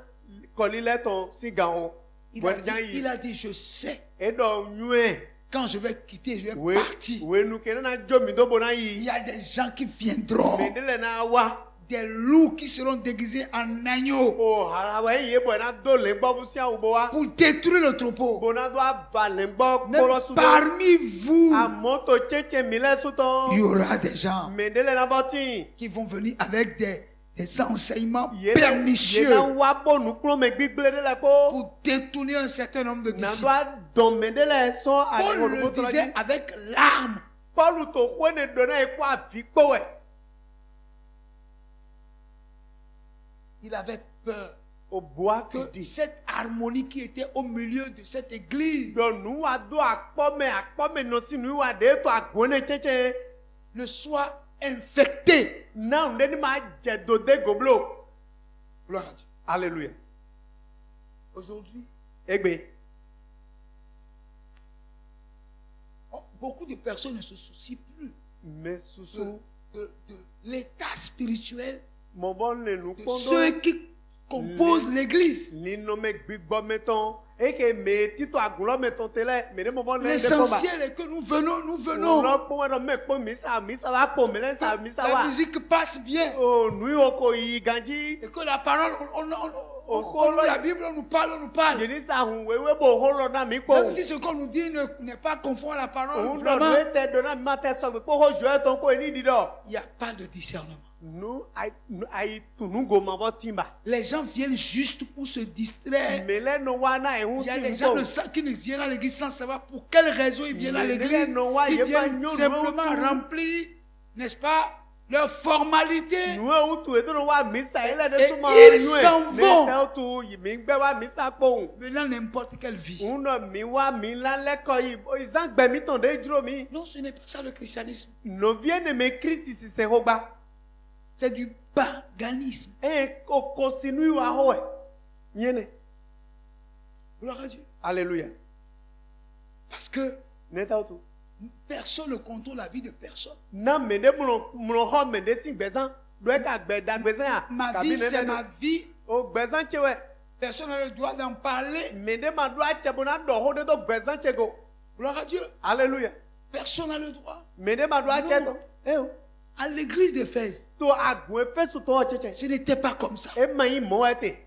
Speaker 2: kolile ton sigan
Speaker 1: il a dit, je sais,
Speaker 2: e do nyue
Speaker 1: quand je vais quitter, je vais
Speaker 2: we
Speaker 1: partir.
Speaker 2: wenu kena na jomi do bona
Speaker 1: Il
Speaker 2: yi
Speaker 1: y a des gens qui viendront,
Speaker 2: mendele na wa
Speaker 1: des loups qui seront déguisés en agneaux
Speaker 2: o harawa ye bona do le gbo fusia ubo wa
Speaker 1: pour détruire le troupeau.
Speaker 2: bona do ava le gbo
Speaker 1: Même
Speaker 2: kolo su
Speaker 1: parmi vous,
Speaker 2: amoto cheche mile su
Speaker 1: il y
Speaker 2: ton
Speaker 1: aura des gens
Speaker 2: mendele na boti
Speaker 1: qui vont venir avec des enseignements
Speaker 2: yena
Speaker 1: pernicieux
Speaker 2: wa bo nu klo me gbigble de la ko
Speaker 1: pour détourner un certain nombre de
Speaker 2: na
Speaker 1: disciples.
Speaker 2: do don mendele so ale
Speaker 1: Paul le disait avec larmes.
Speaker 2: Paul to kwene dona e kwa vikpo we
Speaker 1: Il avait peur
Speaker 2: o boa
Speaker 1: que
Speaker 2: kidi
Speaker 1: cette harmonie qui était au milieu de cette église
Speaker 2: do nu wa do akpome no si nu wa de to agone cheche
Speaker 1: ne soit infectée.
Speaker 2: na ndeni ma je do de goblo
Speaker 1: Gloire à Dieu.
Speaker 2: hallelujah
Speaker 1: Aujourd'hui,
Speaker 2: egbe
Speaker 1: beaucoup de personnes ne se soucient plus
Speaker 2: me susu
Speaker 1: de l'état spirituel
Speaker 2: mo bon le nu
Speaker 1: de
Speaker 2: kondo
Speaker 1: ceux qui composent l'église.
Speaker 2: ni no me gbigbo meton e ke me tito agulo meton tele me de mo bon le de combat
Speaker 1: L'essentiel est que nous venons.
Speaker 2: no po no me po misa wa po me le sa misa
Speaker 1: La
Speaker 2: wa
Speaker 1: musique passe bien.
Speaker 2: o nu yo ko yi ganji
Speaker 1: Et que la parole, on lit la Bible, on nous parle.
Speaker 2: yeni sa hun wewe bo holo na mi po
Speaker 1: Même si ce qu'on nous dit n'est pas conforme à la parole,
Speaker 2: un do
Speaker 1: vraiment,
Speaker 2: no te do na mi ma te so pe ho jo ton ko ni di do
Speaker 1: il n'y a pas de discernement.
Speaker 2: nu ai tunu go ma bo timba
Speaker 1: Les gens viennent juste pour se distraire.
Speaker 2: mele no wa na e hun
Speaker 1: Il y a
Speaker 2: si
Speaker 1: des
Speaker 2: mi
Speaker 1: gens
Speaker 2: ko
Speaker 1: qui ne viennent à l'église sans savoir pour quelle raison ils viennent à
Speaker 2: Mais
Speaker 1: l'église.
Speaker 2: les Noah,
Speaker 1: Ils
Speaker 2: il y a pas
Speaker 1: viennent
Speaker 2: de
Speaker 1: simplement
Speaker 2: Noah.
Speaker 1: remplir, n'est-ce pas, leur formalité.
Speaker 2: nu e utu e do no wa misa ele de
Speaker 1: Et
Speaker 2: suma
Speaker 1: ils s'en vont.
Speaker 2: me te tu yi mi gbe wa misa po
Speaker 1: Dans n'importe quelle vie.
Speaker 2: un no mi wa mi la le ko yi o izan gbe mi ton de duro mi
Speaker 1: Non, ce n'est pas ça le christianisme.
Speaker 2: no viene me Christ si se hogba
Speaker 1: C'est du paganisme.
Speaker 2: e ko sinu wa ho e yene
Speaker 1: Gloire à Dieu.
Speaker 2: hallelujah
Speaker 1: Parce que
Speaker 2: neta tu
Speaker 1: personne ne contrôle la vie de personne.
Speaker 2: na me de mo ho me de sin gbezan do e ka gbe da gbezan ya
Speaker 1: Ma vie, c'est ma vie.
Speaker 2: o gbezan chewe
Speaker 1: Personne n'a le droit d'en parler.
Speaker 2: me de ma do a chebona do ho de do gbezan chego
Speaker 1: Gloire à Dieu.
Speaker 2: hallelujah
Speaker 1: Personne n'a le droit.
Speaker 2: me de ma do a
Speaker 1: Non.
Speaker 2: cheto e o
Speaker 1: À l'église d'Éphèse,
Speaker 2: to agun efe su to cheche
Speaker 1: ce n'était pas comme ça.
Speaker 2: e ma yi mo ete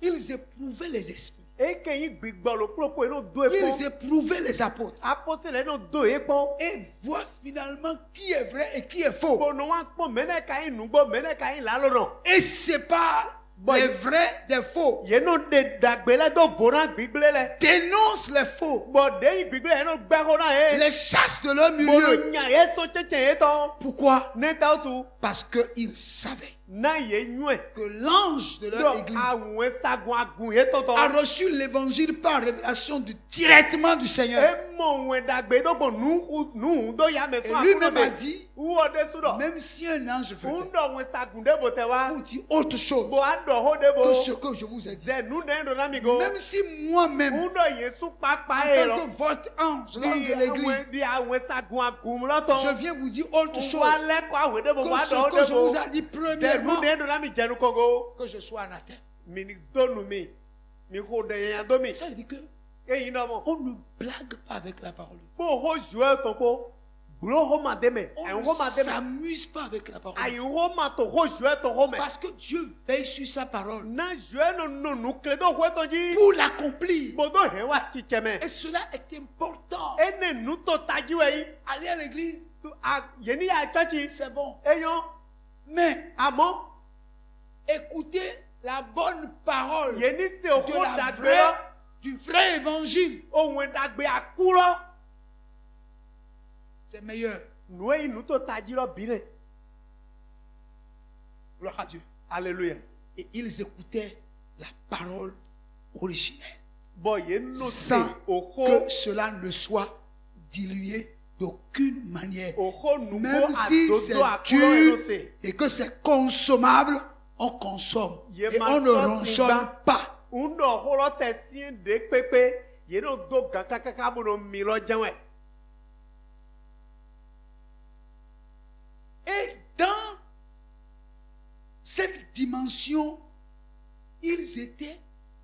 Speaker 1: Ils éprouvaient les esprits.
Speaker 2: e ke yi gbigbo lo propo e no do e
Speaker 1: Ils
Speaker 2: po
Speaker 1: éprouvaient les apôtres.
Speaker 2: apostole no do e po
Speaker 1: Et voient finalement qui est vrai et qui est faux.
Speaker 2: bo no wa po mene ka yi nugbo mene ka yi la lo no
Speaker 1: Et séparent
Speaker 2: Bon,
Speaker 1: les vrais des faux.
Speaker 2: ye no de dagbele do voran gbigble le
Speaker 1: Dénoncent les faux.
Speaker 2: bo de yi gbigble e no gbe ho na e
Speaker 1: Les chassent de leur
Speaker 2: bo
Speaker 1: milieu.
Speaker 2: no nya ye so cheche e to
Speaker 1: Pourquoi?
Speaker 2: neta tu
Speaker 1: Parce qu'ils savaient
Speaker 2: na ye nyue
Speaker 1: que l'ange de leur
Speaker 2: do
Speaker 1: église
Speaker 2: awun sagun agun ye to to
Speaker 1: a reçu l'évangile par révélation directement du Seigneur.
Speaker 2: e mo wen dagbe do bo nu do ya me
Speaker 1: Et
Speaker 2: so
Speaker 1: lui-même a
Speaker 2: akun
Speaker 1: dit,
Speaker 2: wo de su do
Speaker 1: même si un ange venait
Speaker 2: undo wen sagun de bo te wa
Speaker 1: pour dire autre chose
Speaker 2: bo ado ho de bo
Speaker 1: que ce que je vous ai dit,
Speaker 2: ze nu de ndo na mi go
Speaker 1: même si moi-même, en
Speaker 2: undo yesu papa e
Speaker 1: tant
Speaker 2: lo
Speaker 1: que votre ange, l'ange de
Speaker 2: di
Speaker 1: l'église,
Speaker 2: di awon sagun agun lo to
Speaker 1: je viens vous dire autre chose
Speaker 2: wa le ko awe de bo wa
Speaker 1: que
Speaker 2: do
Speaker 1: ce que
Speaker 2: de
Speaker 1: je
Speaker 2: bo
Speaker 1: vous ai dit
Speaker 2: ze nu
Speaker 1: premièrement,
Speaker 2: de ndo na mi jenu kogo
Speaker 1: que je sois anathème.
Speaker 2: mi ni donu mi ko de yan do mi
Speaker 1: Ça veut dire que
Speaker 2: e yin no mo
Speaker 1: on ne blague pas avec la parole.
Speaker 2: bo ho joe to ko bro ho ma de me
Speaker 1: On
Speaker 2: en
Speaker 1: ne
Speaker 2: ho ma de me
Speaker 1: s'amuse pas avec la parole.
Speaker 2: ayi ho ma to ho joe to ho me
Speaker 1: Parce que Dieu veille sur sa parole
Speaker 2: na joe no nu kle do ho to ji
Speaker 1: pour l'accomplir.
Speaker 2: bo do he wa chi cheme
Speaker 1: Et cela est important.
Speaker 2: ene nu to taji we yi
Speaker 1: Aller à l'église,
Speaker 2: tu a yeni ya church
Speaker 1: c'est bon.
Speaker 2: eyan
Speaker 1: Mais
Speaker 2: amo
Speaker 1: écoutez la bonne parole de
Speaker 2: yeni se o ko
Speaker 1: la
Speaker 2: dagbe
Speaker 1: vraie,
Speaker 2: lo
Speaker 1: du vrai évangile,
Speaker 2: ohun dagbe akuro
Speaker 1: c'est meilleur.
Speaker 2: nu e nu to taji lo bi ne
Speaker 1: Gloire à Dieu.
Speaker 2: hallelujah
Speaker 1: Et ils écoutaient la parole originelle.
Speaker 2: bo ye no se
Speaker 1: Sans
Speaker 2: o ko
Speaker 1: que cela ne soit dilué d'aucune manière.
Speaker 2: o ko nu
Speaker 1: Même
Speaker 2: ko
Speaker 1: si c'est
Speaker 2: adodo akuro e no
Speaker 1: dur
Speaker 2: se
Speaker 1: et que c'est consommable, on consomme.
Speaker 2: Ye
Speaker 1: Et
Speaker 2: ma
Speaker 1: on ne
Speaker 2: sauce
Speaker 1: ronchonne
Speaker 2: igba.
Speaker 1: pas.
Speaker 2: undo holo te sin de pepe ye no do gan kakaka bo no mi lo jewe
Speaker 1: Et dans cette dimension, ils étaient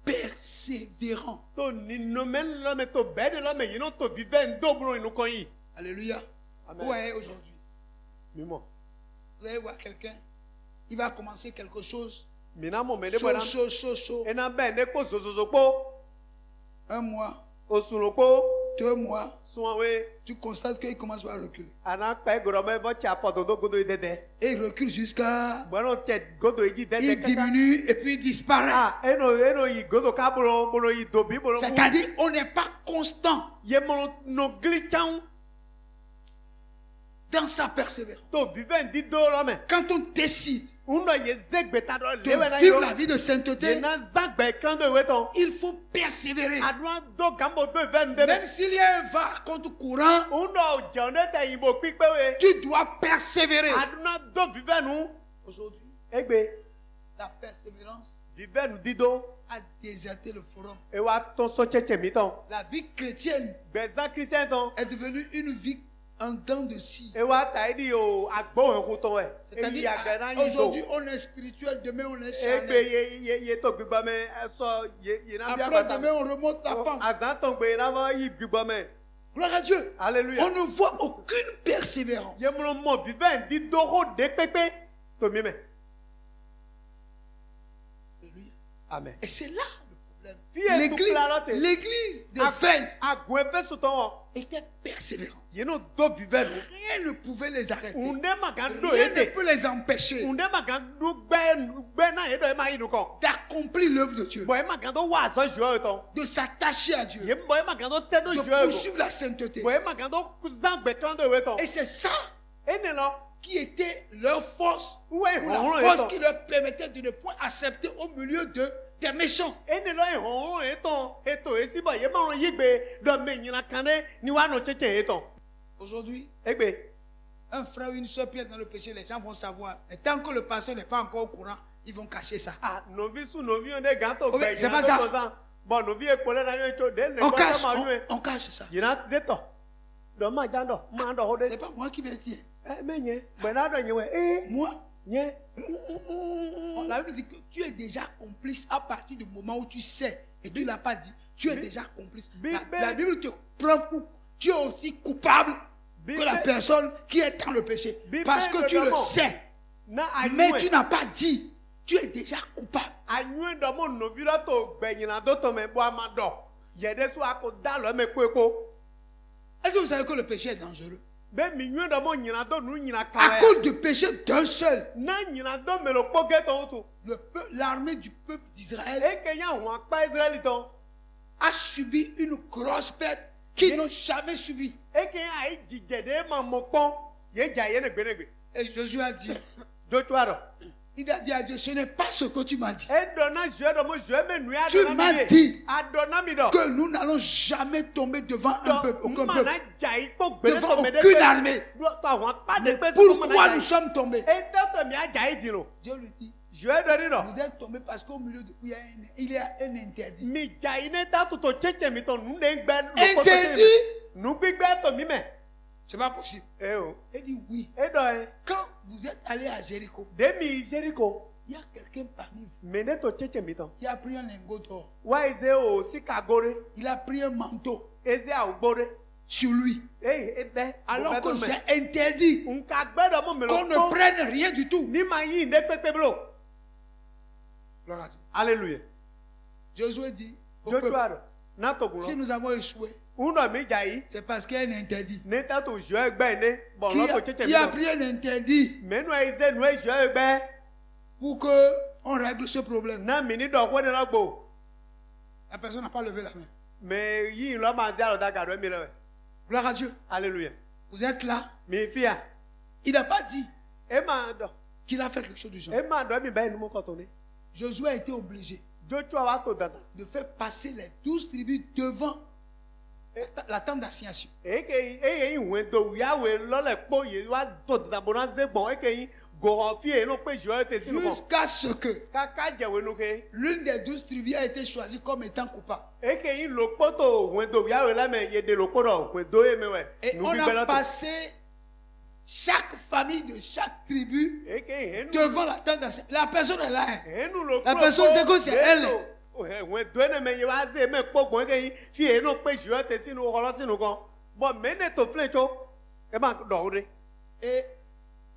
Speaker 1: persévérants.
Speaker 2: To ninomen lo me to bede lo me yino to vive ndobro inu kon yi.
Speaker 1: Alléluia.
Speaker 2: Amen.
Speaker 1: Où est aujourd'hui?
Speaker 2: Mimo.
Speaker 1: Vous allez voir quelqu'un, il va commencer quelque chose.
Speaker 2: Mina mo me de
Speaker 1: Chaud,
Speaker 2: bona.
Speaker 1: chaud, chaud, chaud.
Speaker 2: Ena be ne ko zozozo po.
Speaker 1: 1 mois,
Speaker 2: Osulo po.
Speaker 1: 2 mois,
Speaker 2: Suawe.
Speaker 1: tu constates qu'il commence à reculer.
Speaker 2: Ana pe gorome bo cha foto do godo dede.
Speaker 1: Et il recule jusqu'à...
Speaker 2: Bueno te godo yi dede.
Speaker 1: Il diminue et puis il disparaît.
Speaker 2: Ah, eno yi godo ka bolo yi dobi bolo.
Speaker 1: C'est-à-dire, on n'est pas constant
Speaker 2: Ye mo no glitchang
Speaker 1: dans sa persévérance.
Speaker 2: to vive ndi do lo me.
Speaker 1: Quand on décide
Speaker 2: Uno ye zegbeta do
Speaker 1: de
Speaker 2: lewe na
Speaker 1: vivre
Speaker 2: yo.
Speaker 1: la vie de sainteté,
Speaker 2: Ye na zagbe kan do weton.
Speaker 1: il faut persévérer.
Speaker 2: Adwa do gambo do ven de.
Speaker 1: Même s'il y a un vent contre courant,
Speaker 2: Uno jone te yibo pipe we.
Speaker 1: tu dois persévérer.
Speaker 2: Aduna do vive nu.
Speaker 1: Aujourd'hui,
Speaker 2: Egbe
Speaker 1: la persévérance
Speaker 2: vive nu dido.
Speaker 1: a déserté le forum.
Speaker 2: E wa ton so cheche mi ton.
Speaker 1: La vie chrétienne
Speaker 2: Beza Christian ton.
Speaker 1: est devenue une vie en dents de scie.
Speaker 2: E wa ta idi o agbo en ko ton e.
Speaker 1: C'est-à-dire,
Speaker 2: agana yi do.
Speaker 1: aujourd'hui, on est spirituel, demain, on est
Speaker 2: Egbe
Speaker 1: charnel.
Speaker 2: ye to gbigba me so ye na bia
Speaker 1: Après,
Speaker 2: basa.
Speaker 1: demain, on remonte la pente.
Speaker 2: Azan ton gbe na va yi gbigba me.
Speaker 1: Gloire à Dieu.
Speaker 2: Alléluia.
Speaker 1: On ne voit aucune persévérance.
Speaker 2: Ye mo mo vive ndi do ho de pepe to mi me.
Speaker 1: Alléluia.
Speaker 2: Amen.
Speaker 1: Et c'est là le problème.
Speaker 2: Fie tout clarote.
Speaker 1: L'église d'Éphèse
Speaker 2: Agwe fe so ton.
Speaker 1: était persévérante.
Speaker 2: Ye no do vive nu.
Speaker 1: Rien ne pouvait les arrêter.
Speaker 2: Unde magando
Speaker 1: Rien ne
Speaker 2: ete.
Speaker 1: peut les empêcher
Speaker 2: Unde magando gbe na ye do e ma yi nu kon.
Speaker 1: d'accomplir l'œuvre de Dieu,
Speaker 2: Boy magando wa so jo ton.
Speaker 1: de s'attacher à Dieu,
Speaker 2: Ye boy magando te do
Speaker 1: de
Speaker 2: jo.
Speaker 1: poursuivre la sainteté.
Speaker 2: Boy magando zangbe kan do we ton.
Speaker 1: Et c'est ça
Speaker 2: Ene lo.
Speaker 1: qui était leur force,
Speaker 2: Ouais,
Speaker 1: ou la
Speaker 2: on
Speaker 1: force
Speaker 2: est
Speaker 1: qui leur permettait de ne point accepter au milieu des méchants.
Speaker 2: Ene lo e hon eton eto esi ba ye ma ron yigbe do me nyina kane ni wa no cheche eton.
Speaker 1: Aujourd'hui,
Speaker 2: Egbe.
Speaker 1: un frère ou une soeur pièce dans le péché, les gens vont savoir. Mais tant que le pasteur n'est pas encore au courant, ils vont cacher ça.
Speaker 2: Ah, novi su novi on de ganto
Speaker 1: Oui,
Speaker 2: gbe.
Speaker 1: c'est pas ça.
Speaker 2: Bon, novi e pole na yo cho de ne
Speaker 1: On
Speaker 2: kwa
Speaker 1: cache,
Speaker 2: ma yue.
Speaker 1: on cache ça.
Speaker 2: Yina zeto. Do ma jando, ma do ho de.
Speaker 1: C'est pas moi qui vais dire.
Speaker 2: Menye, bena do nyewe.
Speaker 1: Moi,
Speaker 2: Nye.
Speaker 1: la Bible dit que tu es déjà complice à partir du moment où tu sais, et tu ne l'as pas dit, tu es déjà complice. La Bible te prend pour... Tu es aussi coupable que la personne qui est dans le péché. Parce que tu le sais.
Speaker 2: Na
Speaker 1: Mais
Speaker 2: anyue.
Speaker 1: tu n'as pas dit. Tu es déjà coupable.
Speaker 2: Anyue do mo novi lo to gbe nyina do to me bo amado. Ye de so ako da lo me kweko.
Speaker 1: Est-ce que vous savez que le péché est dangereux?
Speaker 2: Be mi nyue do mo nyina do nu nyina
Speaker 1: À
Speaker 2: kawe.
Speaker 1: cause du péché d'un seul,
Speaker 2: Na nyina do me lo poge to tu.
Speaker 1: l'armée du peuple d'Israël
Speaker 2: E ke yan wan pa Israeli ton.
Speaker 1: a subi une grosse perte qu'ils n'ont jamais subi.
Speaker 2: E ke yan ai jije de ma mo pon. Ye ja ye ne gbe ne gbe.
Speaker 1: Et Josué a dit,
Speaker 2: Joshua do.
Speaker 1: il a dit à Dieu, ce n'est pas ce que tu m'as dit.
Speaker 2: E do na jue do mo jue me nu ya
Speaker 1: Tu
Speaker 2: do na
Speaker 1: m'as
Speaker 2: mi.
Speaker 1: dit
Speaker 2: Adona mi do.
Speaker 1: que nous n'allons jamais tomber devant un peuple, aucun
Speaker 2: Ma
Speaker 1: peuple,
Speaker 2: na jai po gbe
Speaker 1: devant
Speaker 2: to me de.
Speaker 1: aucune armée.
Speaker 2: Do to wan pa de
Speaker 1: Mais
Speaker 2: pe so mo
Speaker 1: pourquoi
Speaker 2: na
Speaker 1: nous
Speaker 2: jai.
Speaker 1: sommes tombés?
Speaker 2: E to mi a jai di no.
Speaker 1: Dieu lui dit,
Speaker 2: Jue do ni do.
Speaker 1: vous êtes tombés parce qu'au milieu de vous, il y a un interdit.
Speaker 2: Mi jai ne ta to to cheche mi ton nu ne gbe.
Speaker 1: Interdit?
Speaker 2: Nu gbigbe to mi me.
Speaker 1: C'est pas possible.
Speaker 2: E o.
Speaker 1: Il dit oui.
Speaker 2: E do e.
Speaker 1: Quand vous êtes allé à Jéricho,
Speaker 2: De mi Jericho.
Speaker 1: il y a quelqu'un parmi vous
Speaker 2: Me ne to cheche mi ton.
Speaker 1: qui a pris un lingot d'or.
Speaker 2: Wa eze o sika gore.
Speaker 1: Il a pris un manteau
Speaker 2: Eze a ugbore.
Speaker 1: sur lui.
Speaker 2: Ebe.
Speaker 1: Alors que j'ai interdit
Speaker 2: Nka gbe do mo me
Speaker 1: qu'on
Speaker 2: lo.
Speaker 1: ne prenne rien du tout.
Speaker 2: Ni ma yi ne pepe blo.
Speaker 1: Gloire à Dieu.
Speaker 2: Alléluia.
Speaker 1: Josué dit, au peuple,
Speaker 2: Joshua do. Na to
Speaker 1: si
Speaker 2: gulo.
Speaker 1: nous avons échoué,
Speaker 2: Uno mi jai.
Speaker 1: c'est parce qu'il y a un interdit.
Speaker 2: Ne ta to jue gbe ne. Bon lo to cheche mi
Speaker 1: Qui a
Speaker 2: ton.
Speaker 1: pris un interdit
Speaker 2: Me nu eze nu e jue gbe.
Speaker 1: pour qu'on règle ce problème.
Speaker 2: Na mi ni do ko ne la gbo.
Speaker 1: La personne n'a pas levé la main.
Speaker 2: Me yi lo ma zia lo da ga do mi le.
Speaker 1: Gloire à Dieu.
Speaker 2: Alléluia.
Speaker 1: Vous êtes là.
Speaker 2: Mi fia.
Speaker 1: Il n'a pas dit
Speaker 2: E ma do.
Speaker 1: qu'il a fait quelque chose du genre.
Speaker 2: E ma do mi ba nu mo ko to ne.
Speaker 1: Josué a été obligé
Speaker 2: Joshua wa to dada.
Speaker 1: de faire passer les 12 tribus devant la tente d'assignation.
Speaker 2: Eke yi wen do ya we lo le po ye wa to dada bona ze gbon eke yi go han fi e no pe jo te si no.
Speaker 1: Jusqu'à ce que
Speaker 2: Kaka je we no ke.
Speaker 1: l'une des 12 tribus a été choisie comme étant coupable.
Speaker 2: Eke yi lo po to wen do ya we la me ye de lo po do wen do e me we.
Speaker 1: Et
Speaker 2: Nu
Speaker 1: on
Speaker 2: bi be
Speaker 1: a
Speaker 2: lo to.
Speaker 1: passé chaque famille de chaque tribu
Speaker 2: eke henu
Speaker 1: devant la tente d'assemblée. La personne est là. Hein.
Speaker 2: henu lo
Speaker 1: La personne c'est que c'est elle.
Speaker 2: ouais doene me yewa ze me kpogbo eke fi eno pe jure te sinu holo sinu kon bon mene to flecho e ba do ode
Speaker 1: Et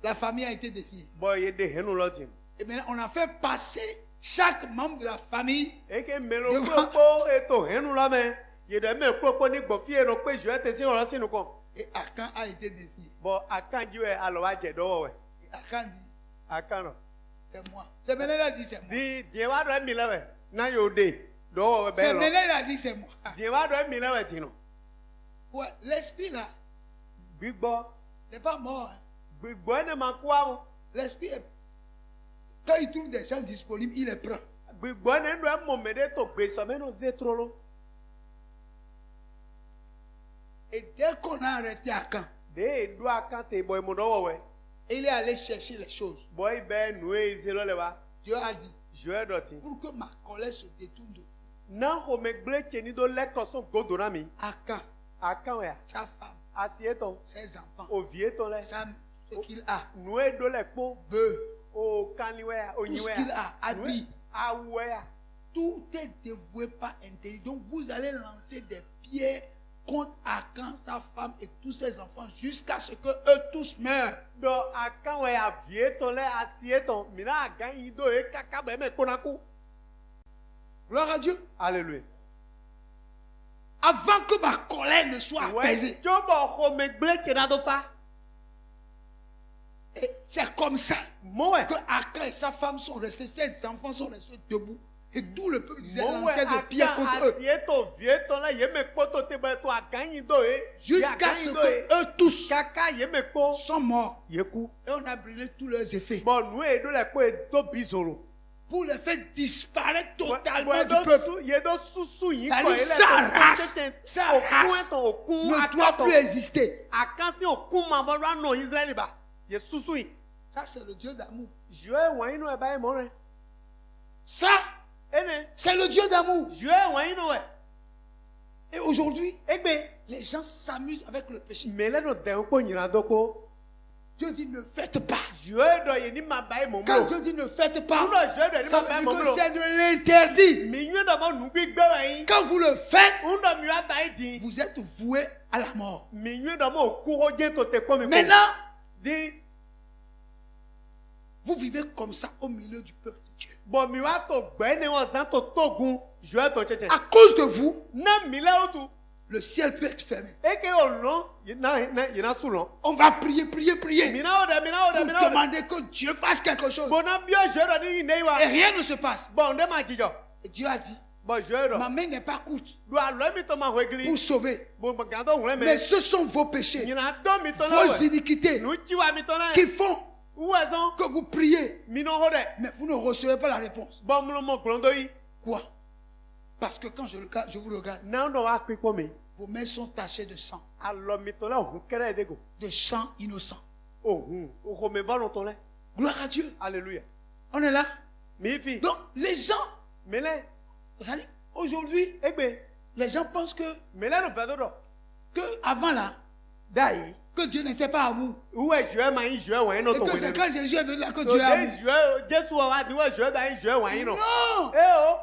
Speaker 1: la famille a été désignée.
Speaker 2: bon ye de henu lo tin
Speaker 1: Et maintenant, on a fait passer chaque membre de la famille.
Speaker 2: eke melo kpogbo e to henu lo me ye de me kpogbo ni gbo fi eno pe jure te sinu holo sinu kon
Speaker 1: Et Akan a été désigné.
Speaker 2: bon akan jiwe alo wa je do we
Speaker 1: Et Akan dit,
Speaker 2: akan no
Speaker 1: c'est moi. C'est maintenant il a dit, c'est moi.
Speaker 2: di die wa do mi lewe na yo de do we be
Speaker 1: C'est
Speaker 2: lo
Speaker 1: maintenant il a dit, c'est moi.
Speaker 2: die wa do mi lewe tin no
Speaker 1: Ouais, l'esprit là
Speaker 2: gbigbo
Speaker 1: n'est pas mort. Hein.
Speaker 2: gbigbo ene ma kwa
Speaker 1: L'esprit, quand il trouve des gens disponibles, il les prend.
Speaker 2: gbigbo ene ndo mo me de to gbe so me no ze trolo
Speaker 1: Et dès qu'on a arrêté Akan,
Speaker 2: de do akan te boy mo do we
Speaker 1: il est allé chercher les choses.
Speaker 2: boy be nu e ze lo le wa
Speaker 1: Dieu a dit,
Speaker 2: je do tin
Speaker 1: pour que ma colère se détourne de vous,
Speaker 2: na ho me gble cheni do le ko so godo na mi
Speaker 1: Akan,
Speaker 2: akan ya
Speaker 1: sa femme,
Speaker 2: asieton
Speaker 1: ses enfants,
Speaker 2: o vieton le
Speaker 1: ce qu'il a,
Speaker 2: nu e do le po
Speaker 1: bœuf,
Speaker 2: o kanliwe ya o
Speaker 1: tout ce
Speaker 2: nyiwe
Speaker 1: qu'il
Speaker 2: ya
Speaker 1: a, habit,
Speaker 2: awe ya
Speaker 1: tout est dévoué par intérêt. Donc vous allez lancer des pierres contre Akan, sa femme et tous ses enfants jusqu'à ce que eux tous meurent.
Speaker 2: do akan we ya vieton le asieton mina agan yi do e kaka be me konaku
Speaker 1: Gloire à Dieu.
Speaker 2: alléluia
Speaker 1: Avant que ma colère ne soit apaisée.
Speaker 2: jo bo ho me gble chena do fa
Speaker 1: Et c'est comme ça
Speaker 2: mo we
Speaker 1: que Akan et sa femme sont restés, ses enfants sont restés debout. Et tout le peuple disait
Speaker 2: mo we
Speaker 1: lancer de pierres
Speaker 2: akan
Speaker 1: contre eux.
Speaker 2: asieton vieton le ye me poto te be to agan yi do e
Speaker 1: Jusqu'à ce que eux tous
Speaker 2: kaka ye me ko
Speaker 1: sont morts.
Speaker 2: ye ku
Speaker 1: Et on a brûlé tous leurs effets.
Speaker 2: bon nu e do le ko e do bizoro
Speaker 1: Pour les faire disparaître totalement
Speaker 2: Bon,
Speaker 1: du peuple.
Speaker 2: ye do susu yin
Speaker 1: C'est-à-dire
Speaker 2: ko ele
Speaker 1: sa race, sa race
Speaker 2: okun
Speaker 1: ne doit plus exister.
Speaker 2: akansi okun ma bo ra no Israel ba ye susu yin
Speaker 1: Ça, c'est le Dieu d'amour.
Speaker 2: je wan yin no e ba e mo re
Speaker 1: Ça,
Speaker 2: ene
Speaker 1: c'est le Dieu d'amour.
Speaker 2: je wan yin no e
Speaker 1: Et aujourd'hui,
Speaker 2: egbe
Speaker 1: les gens s'amusent avec le péché.
Speaker 2: me le no de ko nyira do ko
Speaker 1: Dieu dit ne faites pas.
Speaker 2: je do ye ni ma ba e mo
Speaker 1: Quand
Speaker 2: mo
Speaker 1: Dieu dit ne faites pas,
Speaker 2: no je do ni
Speaker 1: ça
Speaker 2: ma ba e
Speaker 1: veut
Speaker 2: mo
Speaker 1: dire
Speaker 2: mo
Speaker 1: que c'est de l'interdit.
Speaker 2: mi yin do mo nu gbigbe wa yin
Speaker 1: Quand vous le faites,
Speaker 2: ndo mi wa ba e din
Speaker 1: vous êtes voué à la mort.
Speaker 2: mi yin do mo ku ho je to te ko mi ko
Speaker 1: Maintenant,
Speaker 2: di
Speaker 1: vous vivez comme ça au milieu du peuple de Dieu.
Speaker 2: bon mi wa to gbe ni won san to togun je to cheche
Speaker 1: À cause de vous,
Speaker 2: na mi le otu
Speaker 1: le ciel peut être fermé.
Speaker 2: eke olon yina sulon
Speaker 1: On va prier, prier, prier.
Speaker 2: mina ode
Speaker 1: Pour demander que Dieu fasse quelque chose.
Speaker 2: bona bio je do ni ne wa
Speaker 1: Et rien ne se passe.
Speaker 2: bon de ma jijo
Speaker 1: Et Dieu a dit,
Speaker 2: bon je do
Speaker 1: ma main n'est pas courte
Speaker 2: do alo mi to ma hwegli
Speaker 1: pour sauver.
Speaker 2: bon ga do hwe
Speaker 1: Mais
Speaker 2: me
Speaker 1: ce sont vos péchés,
Speaker 2: yina do mi to na
Speaker 1: vos
Speaker 2: we
Speaker 1: iniquités
Speaker 2: nu ji wa mi to na
Speaker 1: qui font
Speaker 2: uwezon
Speaker 1: que vous priez,
Speaker 2: mi no hode
Speaker 1: mais vous ne recevez pas la réponse.
Speaker 2: bon mu mo glondo yi
Speaker 1: Quoi? Parce que quand je vous regarde,
Speaker 2: na do wa pe ko mi
Speaker 1: vos mains sont tachées de sang,
Speaker 2: alo mi to la hu kere de go
Speaker 1: de sang innocent.
Speaker 2: ohun o ho me ba no to le
Speaker 1: Gloire à Dieu.
Speaker 2: alléluia
Speaker 1: On est là.
Speaker 2: mi fi
Speaker 1: Donc, les gens,
Speaker 2: mele
Speaker 1: c'est-à-dire, aujourd'hui,
Speaker 2: egbe
Speaker 1: les gens pensent
Speaker 2: mele no be do
Speaker 1: que avant là,
Speaker 2: dai
Speaker 1: que Dieu n'était pas amour.
Speaker 2: uwe je ma yin je wa yin no
Speaker 1: Et
Speaker 2: to
Speaker 1: que
Speaker 2: we
Speaker 1: c'est quand Jésus est venu là que
Speaker 2: so
Speaker 1: Dieu est
Speaker 2: de
Speaker 1: amour.
Speaker 2: je Jesu wa di we je da yin je wa yin no
Speaker 1: Non!
Speaker 2: eh o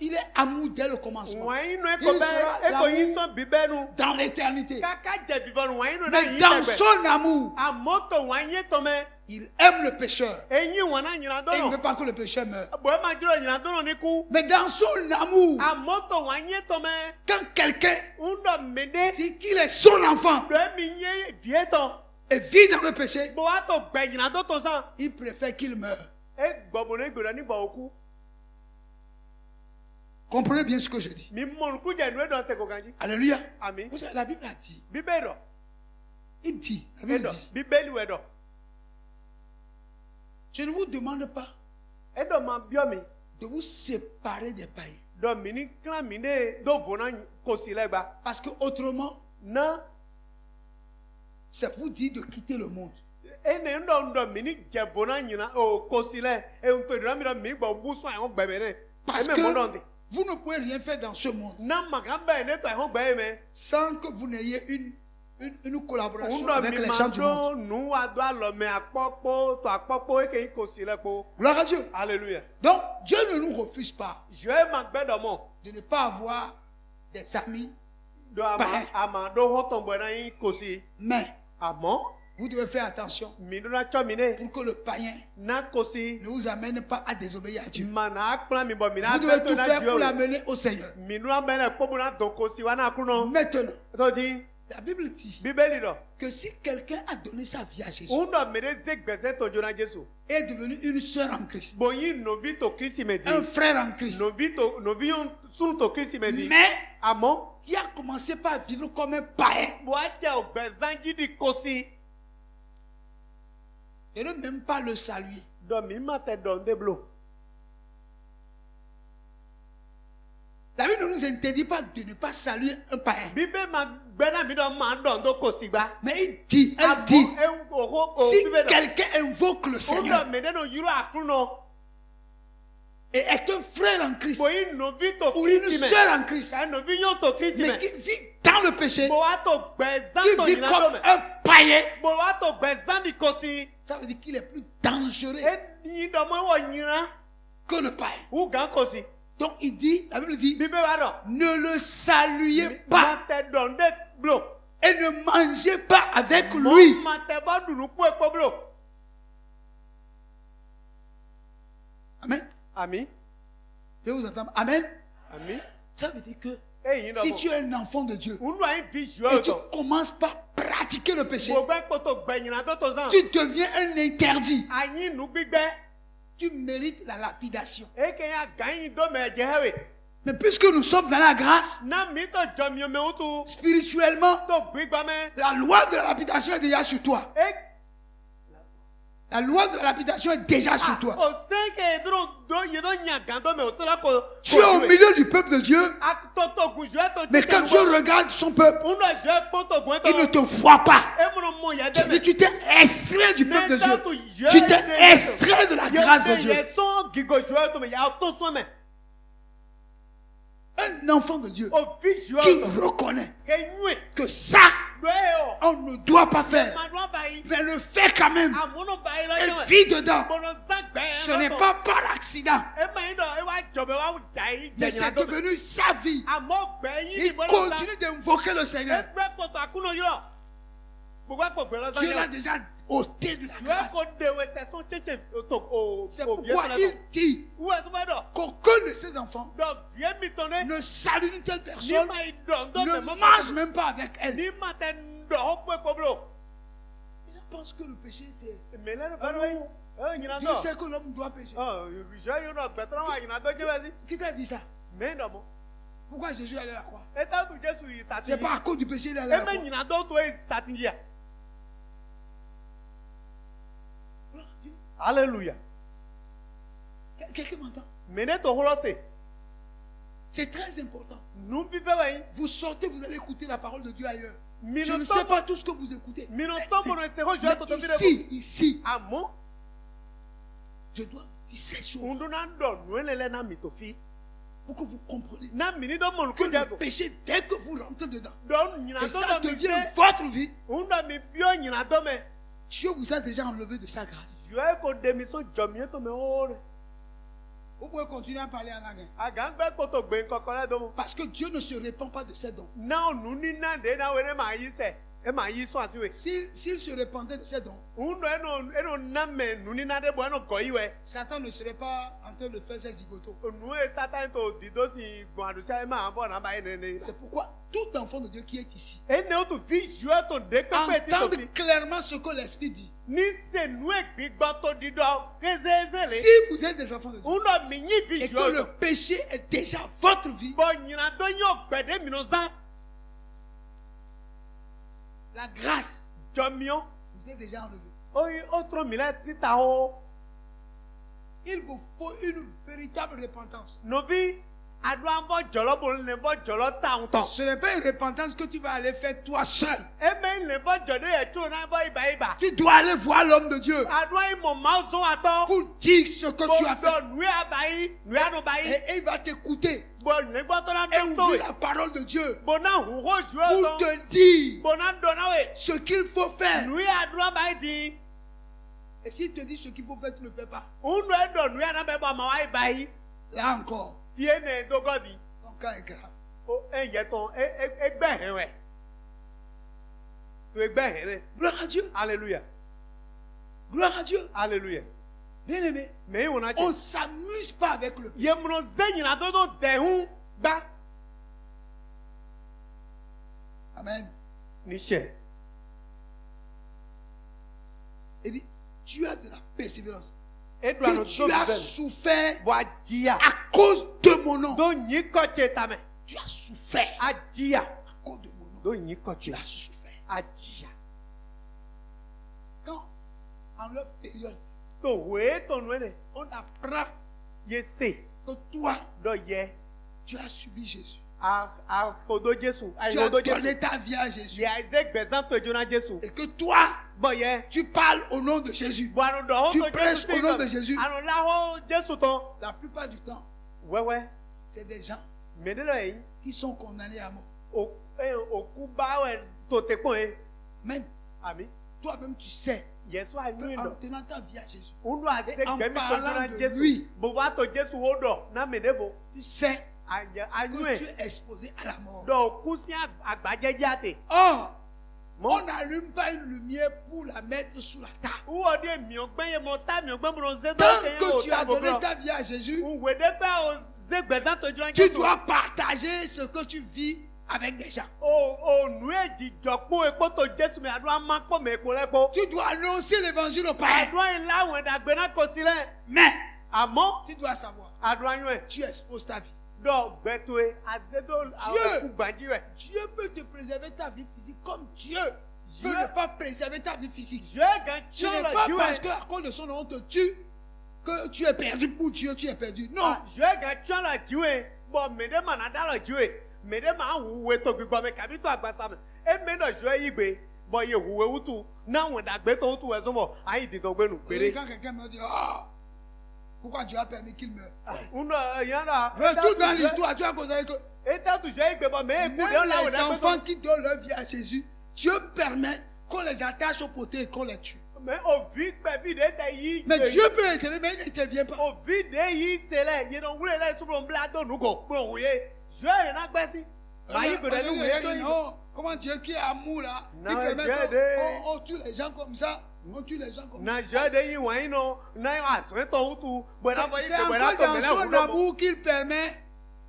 Speaker 1: Il est amour dès le commencement.
Speaker 2: wa yin no
Speaker 1: Il
Speaker 2: eko be
Speaker 1: sera
Speaker 2: eko yin
Speaker 1: l'amour
Speaker 2: so bibenu
Speaker 1: dans l'éternité.
Speaker 2: kaka je vivon wa yin no na
Speaker 1: Mais
Speaker 2: yin
Speaker 1: dans
Speaker 2: tegbe
Speaker 1: son amour,
Speaker 2: amoto wa yin to me
Speaker 1: il aime le pécheur.
Speaker 2: eyin wa na nyina do
Speaker 1: Et il ne
Speaker 2: no
Speaker 1: veut pas que le pécheur meure.
Speaker 2: bo ma jiro nyina do no ni ku
Speaker 1: Mais dans son amour,
Speaker 2: amoto wa yin to me
Speaker 1: quand quelqu'un
Speaker 2: undo mede
Speaker 1: dit qu'il est son enfant
Speaker 2: do mi yin vieton
Speaker 1: et vit dans le péché,
Speaker 2: bo wa to gbe nyina do to san
Speaker 1: il préfère qu'il meure.
Speaker 2: e gbobo ne gbo ni gbo oku
Speaker 1: Comprenez bien ce que je dis.
Speaker 2: mi mo ku je nu e do te ko ganji
Speaker 1: Alléluia.
Speaker 2: amen
Speaker 1: Vous savez, la Bible a dit.
Speaker 2: bibelo
Speaker 1: Il dit. La Bible
Speaker 2: edo
Speaker 1: dit.
Speaker 2: bibeli we do
Speaker 1: Je ne vous demande pas
Speaker 2: edo ma bio mi
Speaker 1: de vous séparer des païens.
Speaker 2: do mi ni kran mi ne do vona ko si legba
Speaker 1: Parce que autrement,
Speaker 2: na
Speaker 1: c'est vous dire de quitter le monde.
Speaker 2: ene ndo mi ni je vona nyina o ko si le e un pe do mi do mi gbo bu so an gbe be ne
Speaker 1: Parce
Speaker 2: e me mo
Speaker 1: que
Speaker 2: donde
Speaker 1: vous ne pouvez rien faire dans ce monde
Speaker 2: na ma ga be ne to an gbe me
Speaker 1: sans que vous n'ayez une une collaboration
Speaker 2: Undo
Speaker 1: avec les gens du monde.
Speaker 2: mimando nu ado alome akpokpo to akpokpo eke ikosi lepo.
Speaker 1: Gloire à Dieu.
Speaker 2: Alléluia.
Speaker 1: Donc, Dieu ne nous refuse pas
Speaker 2: Je magbedomo.
Speaker 1: de ne pas avoir des amis,
Speaker 2: Do
Speaker 1: Pareil.
Speaker 2: amado hotombo na ikosi.
Speaker 1: mais
Speaker 2: Amo
Speaker 1: vous devez faire attention
Speaker 2: minduna chomine
Speaker 1: pour que le païen
Speaker 2: na kosi
Speaker 1: ne vous amène pas à désobéir à Dieu.
Speaker 2: mana akpla mi bo mina
Speaker 1: Vous devez
Speaker 2: beto
Speaker 1: tout
Speaker 2: na
Speaker 1: faire pour
Speaker 2: Dieu.
Speaker 1: l'amener au Seigneur.
Speaker 2: Minua bene kpobuna don kosi wana kuno.
Speaker 1: Maintenant,
Speaker 2: Toji
Speaker 1: la Bible dit
Speaker 2: Bibeli do.
Speaker 1: que si quelqu'un a donné sa vie à Jésus
Speaker 2: Undo mere ze gbese to jona Jesu.
Speaker 1: et est devenu une sœur en Christ,
Speaker 2: Boyi novi to Kristi medi.
Speaker 1: un frère en Christ,
Speaker 2: Novi yon sun to Kristi medi.
Speaker 1: mais
Speaker 2: Amo
Speaker 1: qui a commencé par vivre comme un païen,
Speaker 2: boatia ogbezanji di kosi.
Speaker 1: de ne même pas le saluer.
Speaker 2: Do mi mate don deblo.
Speaker 1: La Bible ne nous interdit pas de ne pas saluer un païen.
Speaker 2: Bibe ma gbena mi do ma don do kosi gba.
Speaker 1: Mais il dit, elle dit, si quelqu'un invoque le
Speaker 2: Undo
Speaker 1: Seigneur
Speaker 2: mede no yuro akuno.
Speaker 1: et est un frère en Christ
Speaker 2: Boyi novi to
Speaker 1: ou une
Speaker 2: Kristi me.
Speaker 1: sœur en Christ,
Speaker 2: Ka novi yon to Kristi
Speaker 1: mais
Speaker 2: me.
Speaker 1: qui vit dans le péché,
Speaker 2: Boa to gbezan
Speaker 1: qui
Speaker 2: to
Speaker 1: vit
Speaker 2: yina
Speaker 1: comme
Speaker 2: do me.
Speaker 1: un païen,
Speaker 2: Boa to gbezan di kosi.
Speaker 1: ça veut dire qu'il est plus dangereux
Speaker 2: E ni do mo wo yina.
Speaker 1: que le païen.
Speaker 2: U gan kosi.
Speaker 1: Donc il dit, la Bible dit,
Speaker 2: Bibe wa do.
Speaker 1: ne le saluez pas
Speaker 2: Mate don de blo.
Speaker 1: et ne mangez pas avec lui.
Speaker 2: Mate ba dunu ku epo blo.
Speaker 1: Amen.
Speaker 2: Ami.
Speaker 1: Je vous entends. Amen.
Speaker 2: Ami.
Speaker 1: Ça veut dire que
Speaker 2: E yin do.
Speaker 1: si tu es un enfant de Dieu
Speaker 2: Unu ayin visual
Speaker 1: et tu
Speaker 2: to.
Speaker 1: commences par pratiquer le péché,
Speaker 2: Gbogbo poto gbẹ̀yìnà tó tó zan.
Speaker 1: tu deviens un interdit.
Speaker 2: Ayin nu gbígbẹ́.
Speaker 1: Tu mérites la lapidation.
Speaker 2: Eke ya ganyin do mẹ jẹ hẹwẹ.
Speaker 1: Mais puisque nous sommes dans la grâce,
Speaker 2: Na mi tó jọ mi omi otu.
Speaker 1: spirituellement,
Speaker 2: Tó gbígbá mẹ.
Speaker 1: la loi de la lapidation est déjà sur toi.
Speaker 2: E
Speaker 1: La loi de la lapidation est déjà sur toi.
Speaker 2: o sẹ́kẹ̀ dúró do yẹ do yàn gan do mẹ o sẹ́la ko.
Speaker 1: Tu es au milieu du peuple de Dieu,
Speaker 2: Toto gun jùlọ tó
Speaker 1: mais quand Dieu regarde son peuple,
Speaker 2: Unu jẹ kpọ́tò gun
Speaker 1: il ne
Speaker 2: tó.
Speaker 1: te voit pas.
Speaker 2: E múnu mú yẹ dẹ́
Speaker 1: C'est-à-dire
Speaker 2: mẹ.
Speaker 1: tu t'es extrait du peuple de Dieu. Tu t'es extrait de la grâce de Dieu.
Speaker 2: Yẹ sọ́n gígo jùlọ tó mẹ yà tó sọ́n mẹ.
Speaker 1: Un enfant de Dieu
Speaker 2: O vi jùlọ
Speaker 1: qui
Speaker 2: tó.
Speaker 1: reconnaît
Speaker 2: Ke nyue.
Speaker 1: que ça,
Speaker 2: Do e o.
Speaker 1: on ne doit pas faire,
Speaker 2: Madouan bayi.
Speaker 1: mais le fait quand même
Speaker 2: Àmúnú bayi lọ
Speaker 1: et
Speaker 2: yẹ wẹ.
Speaker 1: vit dedans.
Speaker 2: Bọ̀dọ̀ sàgbẹ́
Speaker 1: Ce n'est pas par accident,
Speaker 2: E ma yi dọ̀ e wa jọ̀bẹ̀ wa jà yí
Speaker 1: mais
Speaker 2: jẹ̀yìn
Speaker 1: c'est
Speaker 2: àdó.
Speaker 1: devenu sa vie.
Speaker 2: Àmọ́ gbẹ̀yìn
Speaker 1: Il
Speaker 2: ìbọn lọ́sàn.
Speaker 1: continue d'invoquer le Seigneur.
Speaker 2: Ẹgbẹ́ pọ̀tọ̀ àkúnná yìí lọ. Gbogbo ẹ̀pọ̀ gbẹ̀ lọ́sàn
Speaker 1: Dieu l'a
Speaker 2: yẹn.
Speaker 1: déjà ôté de la
Speaker 2: Ìwé
Speaker 1: grâce.
Speaker 2: kò dèwé sẹ̀sán tètè tó o
Speaker 1: C'est
Speaker 2: o vieux
Speaker 1: pourquoi
Speaker 2: fẹlẹ
Speaker 1: il
Speaker 2: tó.
Speaker 1: dit
Speaker 2: Wúwo ẹ̀sùn bẹ́ẹ̀ dọ̀.
Speaker 1: qu'aucun de ses enfants
Speaker 2: Dọ̀ vieux mi tán dé.
Speaker 1: ne salue une telle
Speaker 2: Ní
Speaker 1: personne,
Speaker 2: ma yìí dọ̀ ń dọ̀
Speaker 1: ne
Speaker 2: mẹ́ mọ́
Speaker 1: mange même pas avec elle.
Speaker 2: Ní ma tẹ ń dọ̀ ó pé kóblo.
Speaker 1: Je pense que le péché, c'est...
Speaker 2: Mẹ́lẹ́ ló fẹ́ lóyún. Ẹ yìnyín
Speaker 1: Dieu
Speaker 2: dọ̀.
Speaker 1: sait que l'homme doit pécher.
Speaker 2: Ìṣọ́ yìí dọ̀ gbẹ̀tọ́ wọn yìnyín dọ̀ jẹ́ bẹ́ẹ̀ sí.
Speaker 1: Qui t'a dit ça?
Speaker 2: Mẹ́yìn dọ̀ mọ́.
Speaker 1: Pourquoi Jésus allait à la croix?
Speaker 2: Ẹ tá tún Jésù yìí
Speaker 1: C'est
Speaker 2: sàtìyí.
Speaker 1: pas à cause du péché qu'il allait à
Speaker 2: Ẹ
Speaker 1: la
Speaker 2: mẹ́
Speaker 1: croix.
Speaker 2: yìnyín dọ̀ tó e sàtìyí à. Alléluia.
Speaker 1: Quelqu'un m'entend?
Speaker 2: Mẹ́lẹ́ tó hólọ́ sè.
Speaker 1: C'est très important.
Speaker 2: Nu fífẹ́ wẹ̀yìn.
Speaker 1: Vous sortez, vous allez écouter la parole de Dieu ailleurs. Je
Speaker 2: Minotɔ
Speaker 1: ne sais pas tout ce que vous écoutez.
Speaker 2: Minotɔ bɔnɔ ɛsɛkɔ jɔ tɔtɔ bi
Speaker 1: Mais
Speaker 2: dɛ ko.
Speaker 1: ici,
Speaker 2: Àmọ́
Speaker 1: je dois dire ces choses
Speaker 2: ŋunduna dɔ nuwelelɛ na mitofi.
Speaker 1: pour que vous compreniez
Speaker 2: Na mini dɔ
Speaker 1: que
Speaker 2: mɔluku
Speaker 1: le
Speaker 2: jɛ do.
Speaker 1: péché, dès que vous rentrez dedans,
Speaker 2: Dɔ nyina
Speaker 1: et
Speaker 2: dɔ
Speaker 1: ça
Speaker 2: dɔ mi
Speaker 1: devient
Speaker 2: se.
Speaker 1: votre vie,
Speaker 2: Ŋundɔ mi biɔ nyina dɔ mɛ.
Speaker 1: Dieu vous a déjà enlevé de sa grâce.
Speaker 2: Jɔ ko demiso jɔmie to mɛ o.
Speaker 1: Vous pouvez continuer à parler en langue.
Speaker 2: Agagbɛ koto gbe nkɔkɔ lɛ do mo.
Speaker 1: Parce que Dieu ne se répand pas de ses dons.
Speaker 2: Na nu ni na de na wele ma yi sɛ. E ma yi sɔn asi we.
Speaker 1: S'il se répandait de ses dons,
Speaker 2: Ŋundɔ eno na mɛ nu ni na de bɔ eno gɔ yi wɛ.
Speaker 1: Satan ne serait pas en train de faire ses zigotos.
Speaker 2: Nu ye satan to dido si gbɔn adusia ema bɔ na ba ye nene.
Speaker 1: C'est pourquoi tout enfant de Dieu qui est ici
Speaker 2: Ene o tu vi jɔ to de kpekpe ti to
Speaker 1: entende
Speaker 2: fi.
Speaker 1: clairement ce que l'Esprit dit.
Speaker 2: Ní sènú ègbígbọ́ tó dídọ́ kézézélé.
Speaker 1: Si vous êtes des enfants de Dieu
Speaker 2: Ńlọ mi yín fi
Speaker 1: et que
Speaker 2: jù
Speaker 1: le
Speaker 2: ọ̀dọ̀.
Speaker 1: péché est déjà votre vie,
Speaker 2: Bọ̀ nyina tó yín ọ̀gbẹ̀dẹ̀ mìíràn sán.
Speaker 1: la grâce
Speaker 2: Jọmiọ́.
Speaker 1: vous est déjà enlevée.
Speaker 2: Oyin ó tó mi lẹ́ títa o.
Speaker 1: Il vous faut une véritable repentance.
Speaker 2: Novi Adwa vo jolo bo le vo jolo ta unto.
Speaker 1: Ce n'est pas une repentance que tu vas aller faire toi seul.
Speaker 2: Eme le vo jode e tu na vo iba.
Speaker 1: Tu dois aller voir l'homme de Dieu
Speaker 2: Adwa mo mazo ato.
Speaker 1: pour dire ce que tu as fait.
Speaker 2: Nui abai, nui ano bai.
Speaker 1: Et il va t'écouter
Speaker 2: Bo ne gbo to na
Speaker 1: et
Speaker 2: do
Speaker 1: ouvrir
Speaker 2: to.
Speaker 1: la parole de Dieu
Speaker 2: Bo na hu ho ju
Speaker 1: pour
Speaker 2: o.
Speaker 1: te dire
Speaker 2: Bo na do na we.
Speaker 1: ce qu'il faut faire.
Speaker 2: Nui adwa bai di.
Speaker 1: Et s'il te dit ce qu'il faut faire, tu ne le fais pas.
Speaker 2: Unu edo nui ana be ba ma wa ibai.
Speaker 1: Là encore,
Speaker 2: Tie ne dogodi.
Speaker 1: ton cas est grave.
Speaker 2: O enye ton egbe henwe. Tu egbe henwe.
Speaker 1: Gloire à Dieu.
Speaker 2: Alléluia.
Speaker 1: Gloire à Dieu.
Speaker 2: Alléluia.
Speaker 1: Bien aimé,
Speaker 2: Mais on a
Speaker 1: on ne s'amuse pas avec le péché.
Speaker 2: Yemno zenyina dodo dehun ba
Speaker 1: Amen.
Speaker 2: niche.
Speaker 1: Il dit, tu as de la persévérance.
Speaker 2: Edwa no
Speaker 1: Que tu as souffert
Speaker 2: bo ajia.
Speaker 1: à cause de mon nom.
Speaker 2: Do nyi koche tame.
Speaker 1: Tu as souffert
Speaker 2: Ajia.
Speaker 1: à cause de mon nom.
Speaker 2: Do nyi koche.
Speaker 1: Tu as souffert.
Speaker 2: Ajia.
Speaker 1: Quand, en leur période,
Speaker 2: To we to nwene.
Speaker 1: on apprend
Speaker 2: Yese
Speaker 1: que toi,
Speaker 2: do ye
Speaker 1: tu as subi Jésus.
Speaker 2: a odo Jesu. A
Speaker 1: Tu as
Speaker 2: odo Jesu.
Speaker 1: donné ta vie à Jésus.
Speaker 2: Ya Isaac bezan to jona Jesu.
Speaker 1: Et que toi,
Speaker 2: Bo ye.
Speaker 1: tu parles au nom de Jésus.
Speaker 2: Bo anu do ho
Speaker 1: Tu
Speaker 2: to
Speaker 1: prêches
Speaker 2: Jesu.
Speaker 1: au nom de Jésus.
Speaker 2: Anu la ho Jesu ton.
Speaker 1: La plupart du temps,
Speaker 2: Wewe.
Speaker 1: c'est des gens
Speaker 2: Menelo yi.
Speaker 1: qui sont condamnés à mort.
Speaker 2: Oku ba we to te pon e.
Speaker 1: Même
Speaker 2: Ami.
Speaker 1: toi-même, tu sais
Speaker 2: Yesu anyu
Speaker 1: qu'en
Speaker 2: ndo.
Speaker 1: tenant ta vie à Jésus,
Speaker 2: Unu ase
Speaker 1: Et en
Speaker 2: gbemi to
Speaker 1: parlant
Speaker 2: jona
Speaker 1: de
Speaker 2: Jesu.
Speaker 1: lui.
Speaker 2: Bo wa to Jesu ho do na menevo.
Speaker 1: tu sais
Speaker 2: Anyu
Speaker 1: que tu
Speaker 2: e.
Speaker 1: es exposé à la mort.
Speaker 2: Do kusi agbajeje ate.
Speaker 1: Or,
Speaker 2: Mo
Speaker 1: on n'allume pas une lumière pour la mettre sous la table.
Speaker 2: wo de mi ogben ye mo ta mi ogben mo ze do
Speaker 1: Tant
Speaker 2: ke
Speaker 1: que
Speaker 2: o
Speaker 1: tu
Speaker 2: ta
Speaker 1: as
Speaker 2: bo
Speaker 1: donné
Speaker 2: bro.
Speaker 1: ta vie à Jésus,
Speaker 2: We de pe o ze gbezan to jona
Speaker 1: tu
Speaker 2: Jesu.
Speaker 1: dois partager ce que tu vis avec des gens.
Speaker 2: O nu eji jopo epo to Jesu mi adu ama po me ko lepo.
Speaker 1: Tu dois annoncer l'évangile au païens.
Speaker 2: Adu in la wen da gbe na ko sile.
Speaker 1: Mais
Speaker 2: Amo
Speaker 1: tu dois savoir,
Speaker 2: adu anyu e.
Speaker 1: tu exposes ta vie.
Speaker 2: Do gbeto e azedo
Speaker 1: Dieu.
Speaker 2: ku gbaji we.
Speaker 1: Dieu peut te préserver ta vie physique comme Dieu peut
Speaker 2: Dieu.
Speaker 1: ne pas préserver ta vie physique.
Speaker 2: Je gan
Speaker 1: Ce
Speaker 2: chon
Speaker 1: n'est
Speaker 2: la
Speaker 1: pas
Speaker 2: jiwe.
Speaker 1: parce qu'à cause de son nom on te tue que tu es perdu pour Dieu, tu es perdu. Non.
Speaker 2: Je gan chon la jiwe. Bo me de mana da la jiwe. Me de ma huwe to gbigbo me kabi to agbasa me. E me no jo yigbe. Bo ye huwe utu. Na won da gbe to utu we so mo. Ayi di to gbe nu
Speaker 1: Et
Speaker 2: pere.
Speaker 1: quand quelqu'un me dit, ah, pourquoi Dieu a permis qu'il meure?
Speaker 2: Uno yana.
Speaker 1: Retourne dans l'histoire, tu as constaté que
Speaker 2: Et ta tu jo yigbe bo me e ku de
Speaker 1: même
Speaker 2: la won
Speaker 1: les
Speaker 2: da gbe
Speaker 1: enfants
Speaker 2: to.
Speaker 1: qui donnent leur vie à Jésus, Dieu permet qu'on les attache au poteau et qu'on les tue.
Speaker 2: Me o vi pe vi de te yi.
Speaker 1: Mais Dieu peut intervenir, mais il n'intervient pas.
Speaker 2: O vi de yi sele. Ye no wule le su blo mbla do nugo. Bro ye. Je na gbe si. Ma yi gbe de nu we to yi.
Speaker 1: Non, comment Dieu qui est amour là,
Speaker 2: Non,
Speaker 1: il permet
Speaker 2: Dieu de-
Speaker 1: qu'on tue les gens comme ça. On tue les gens comme ça.
Speaker 2: Na je de yi wan no. Na yi aso to utu. Bo na bo yi
Speaker 1: C'est
Speaker 2: gbe bo na
Speaker 1: encore
Speaker 2: to
Speaker 1: dans
Speaker 2: me na
Speaker 1: son
Speaker 2: hu no.
Speaker 1: amour qu'il permet